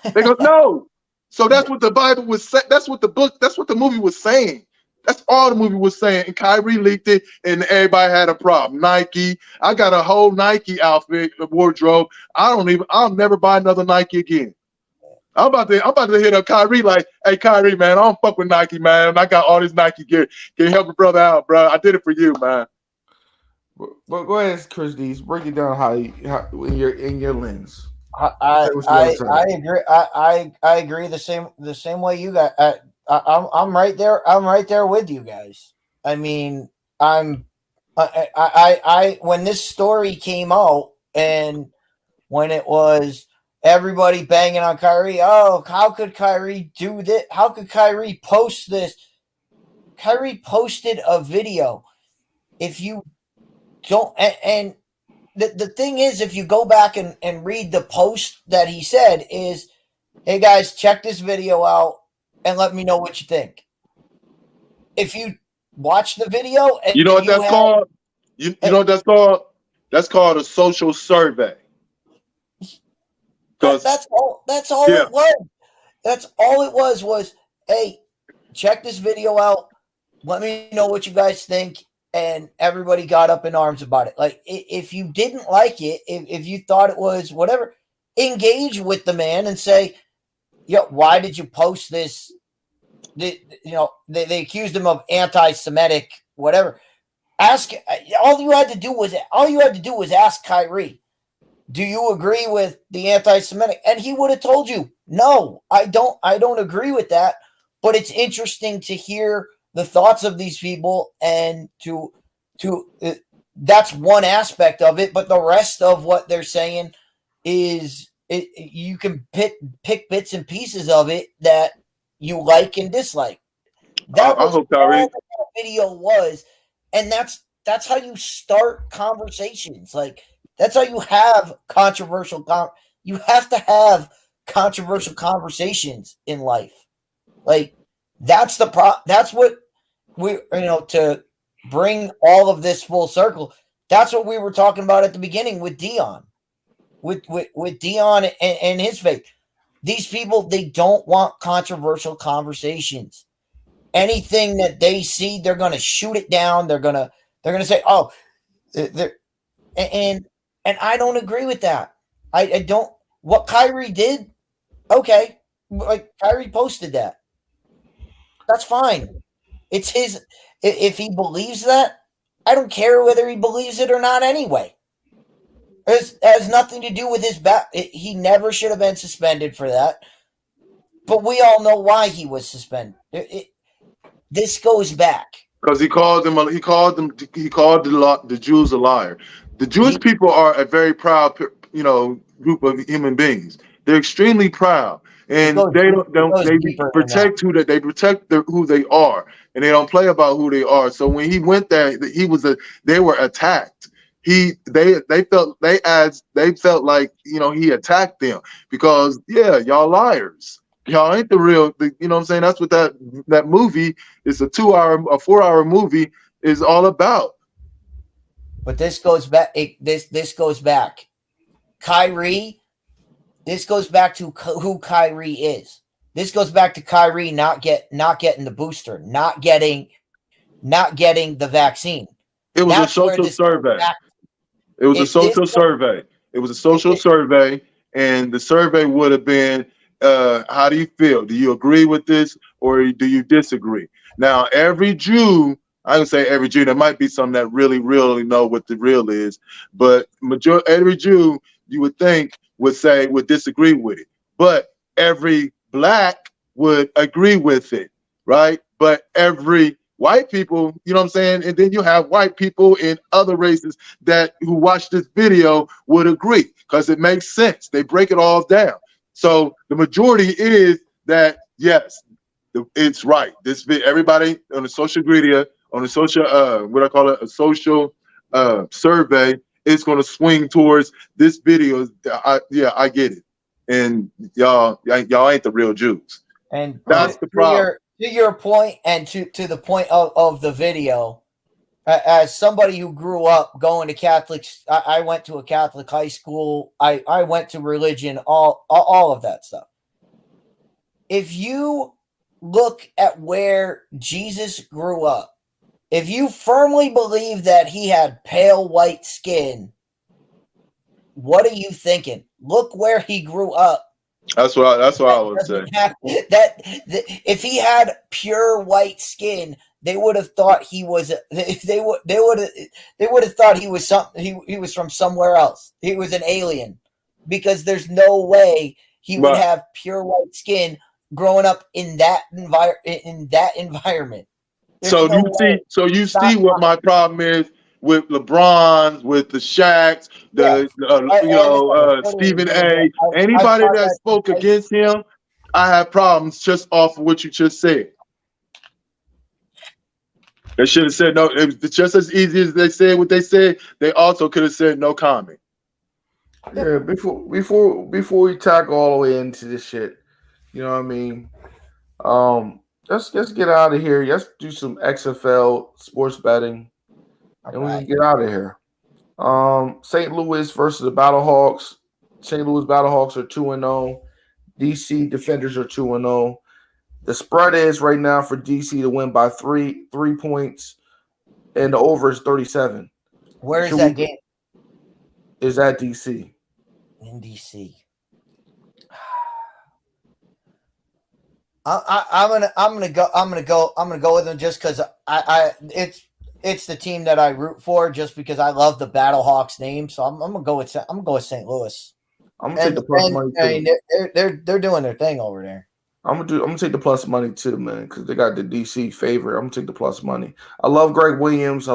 They go no. So that's what the Bible was saying. That's what the movie was saying. That's all the movie was saying. And Kyrie leaked it, and everybody had a problem. Nike. I got a whole Nike outfit, wardrobe. I'll never buy another Nike again. I'm about to hit up Kyrie like, hey, Kyrie, man, I don't fuck with Nike, man. I got all this Nike gear. Can you help a brother out, bro? I did it for you, man. But go ahead, Chris Dees. Break it down how in your lens. I agree. I agree the same way you got. I'm right there. I'm right there with you guys. I mean, when this story came out and when it was everybody banging on Kyrie, oh, how could Kyrie do this? How could Kyrie post this? Kyrie posted a video. If you don't, and the thing is, if you go back and read the post that he said is, hey guys, check this video out and let me know what you think. If you watch the video, and you know what that's called? You know what that's called? That's called a social survey. That's all it was. That's all it was, hey, check this video out. Let me know what you guys think. And everybody got up in arms about it. Like, if you didn't like it, if you thought it was whatever, engage with the man and say, yo, why did you post this? They accused him of anti-Semitic, whatever. All you had to do was ask Kyrie, do you agree with the anti-Semitic? And he would have told you, no, I don't agree with that. But it's interesting to hear the thoughts of these people, and that's one aspect of it. But the rest of what they're saying is you can pick bits and pieces of it that you like and dislike. That was all that video was, and that's how you start conversations. Like, that's how you have controversial. You have to have controversial conversations in life. Like, that's that's what to bring all of this full circle. That's what we were talking about at the beginning with Dion, with Dion and his faith. These people, they don't want controversial conversations. Anything that they see, they're going to shoot it down. They're going to They're going to say, "Oh, they're," and I don't agree with that. I don't. What Kyrie did, okay, like Kyrie posted that. That's fine. It's his. If he believes that, I don't care whether he believes it or not. Anyway, it has nothing to do with his back. He never should have been suspended for that. But we all know why he was suspended. This goes back because he called the Jews a liar. The Jewish people are a very proud, group of human beings. They're extremely proud, and they protect who they are, and they don't play about who they are. So when he went there, they were attacked. They felt like he attacked them because y'all liars. Y'all ain't the real, you know what I'm saying? That's what that movie is, a 4-hour movie is all about. But this goes back. This goes back. Kyrie. This goes back to who Kyrie is. This goes back to Kyrie not getting the booster, not getting the vaccine. It was a social survey. It was a social survey. It was a social survey, and the survey would have been, how do you feel? Do you agree with this or do you disagree? Now, every Jew, I can say every Jew, there might be some that really know what the real is, but every Jew you would think would disagree with it. But every black would agree with it, right? But every white people, you know what I'm saying? And then you have white people in other races who watch this video would agree because it makes sense. They break it all down. So the majority is that, yes, it's right. Everybody on the social media, on the social, a social survey, is going to swing towards this video. I get it. And y'all ain't the real Jews. And that's the problem. To your point, and to the point of the video, as somebody who grew up going to Catholics, I went to a Catholic high school. I went to religion, all of that stuff. If you look at where Jesus grew up, if you firmly believe that he had pale white skin, what are you thinking? Look where he grew up. That's what I would say. If he had pure white skin, they would have thought he was. They would have thought he was something. He was from somewhere else. He was an alien, because there's no way he would have pure white skin growing up in that environment. So you see what my problem is with LeBron, with the Shaqs, Stephen A. Anybody that spoke against him, I have problems just off of what you just said. They should have said no. It was just as easy as they said what they said. They also could have said no comment. Yeah, before we tackle all the way into this shit, you know what I mean? Let's get out of here. Let's do some XFL sports betting, and we can get out of here. St. Louis versus the Battlehawks. St. Louis Battlehawks are 2-0. DC Defenders are 2-0. The spread is right now for DC to win by 3 points, and the over is 37. Where is that game? Is at DC. In DC. I'm gonna go with them just because it's the team that I root for, just because I love the Battlehawks name. So I'm gonna go with St. Louis. I'm gonna take the plus money too. I mean, they're doing their thing over there. I'm gonna take the plus money too, man, because they got the DC favorite. I'm gonna take the plus money. I love Greg Williams.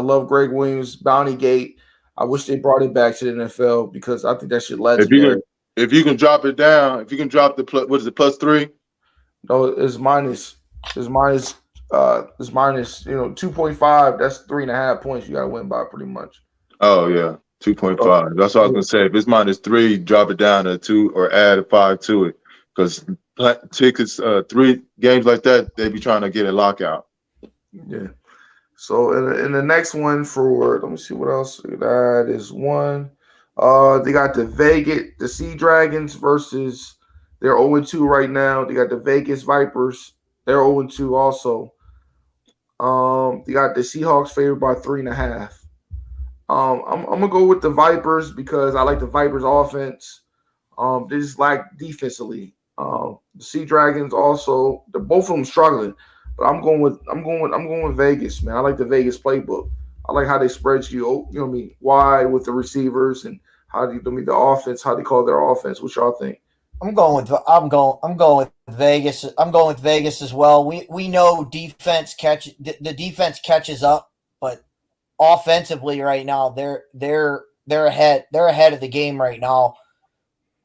Bounty Gate. I wish they brought it back to the NFL because I think that shit legendary. If you can drop it down, if you can drop the what is it, +3? No, it's minus. It's minus. 2.5. That's 3.5 points. You gotta win by pretty much. Oh yeah, 2.5. That's what I was gonna say. If it's -3, drop it down to 2 or add a 5 to it, because tickets, 3 games like that, they be trying to get a lockout. Yeah. So in the next one let me see what else that is one. They got the Sea Dragons versus. They're 0-2 right now. They got the Vegas Vipers. They're 0-2 also. They got the Seahawks favored by 3.5. I'm gonna go with the Vipers because I like the Vipers offense. They just lack defensively. The Sea Dragons also, they're both of them struggling, but I'm going with Vegas, man. I like the Vegas playbook. I like how they spread you know what I mean, wide with the receivers and how do you the offense, how they call their offense. What y'all think? I'm going with Vegas. I'm going with Vegas as well. We know the defense catches up, but offensively right now they're ahead of the game right now.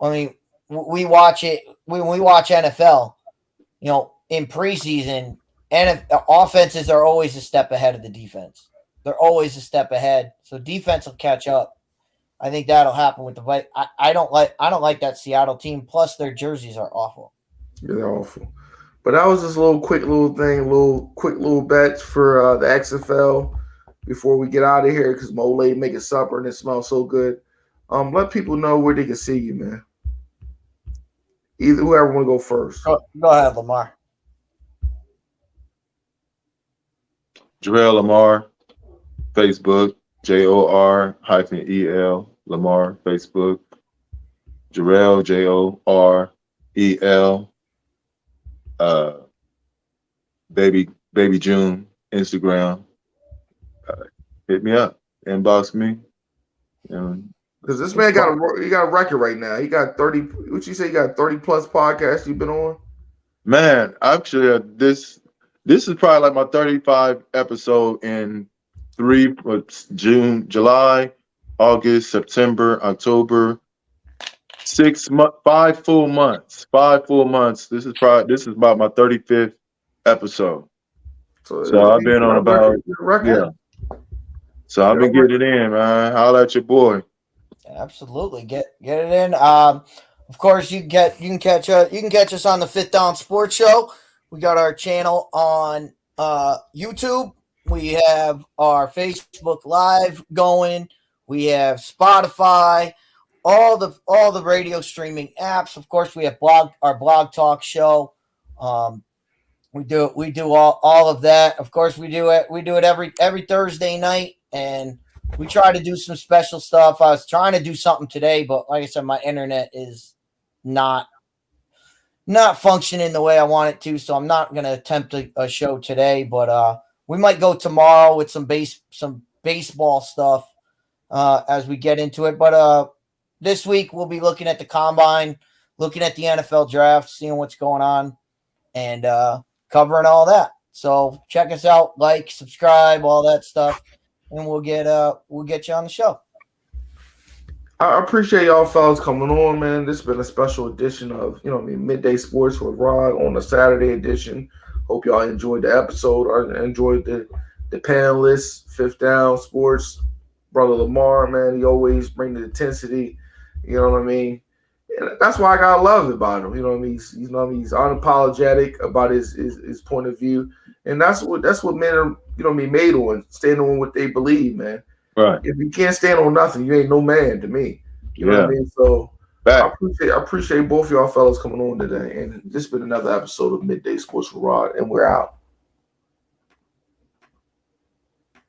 I mean, we watch it when we watch NFL, you know, in preseason, and offenses are always a step ahead of the defense. They're always a step ahead. So defense will catch up. I think that'll happen with the Vikings. I don't like that Seattle team. Plus, their jerseys are awful. Yeah, they're awful. But that was just a quick little bets for the XFL before we get out of here because my old lady making supper and it smells so good. Let people know where they can see you, man. Either whoever want to go first. Go ahead, Lamar. Jarrell Lamar, Facebook, JOR-EL, Lamar, Facebook. Jarrell, JOREL, Baby June, Instagram. Hit me up, inbox me. Because this man got a record right now. He got 30. What you say? You got 30 plus podcasts you've been on? Man, actually, this is probably like my 35 episode in June, July, August, September, October. 5 full months. 5 full months. This is about my 35th episode. So I've been on about yeah. So I've been getting it in, man. Holla at your boy. Absolutely, get it in. Of course, you can catch us on the Fifth Down Sports Show. We got our channel on YouTube. We have our Facebook Live going. We have Spotify, all the radio streaming apps. Of course, we have our blog talk show. We do all of that. Of course, we do it every Thursday night, and we try to do some special stuff. I was trying to do something today, but like I said, my internet is not functioning the way I want it to, so I'm not going to attempt a show today. But we might go tomorrow with some baseball stuff as we get into it. But this week we'll be looking at the combine, looking at the NFL draft, seeing what's going on, and covering all that. So check us out, like, subscribe, all that stuff. And we'll get you on the show. I appreciate y'all fellas coming on, man. This has been a special edition of, Midday Sports with Rod on a Saturday edition. Hope y'all enjoyed the episode or enjoyed the panelists, Fifth Down Sports, Brother Lamar, man. He always bring the intensity, you know what I mean? And that's why I gotta love about him. You know what I mean? He's unapologetic about his point of view. And that's what men are, made on, standing on what they believe, man. Right. If you can't stand on nothing, you ain't no man to me. You know what I mean? So I appreciate both of y'all fellas coming on today. And this has been another episode of Midday Sports with Rod, and we're out.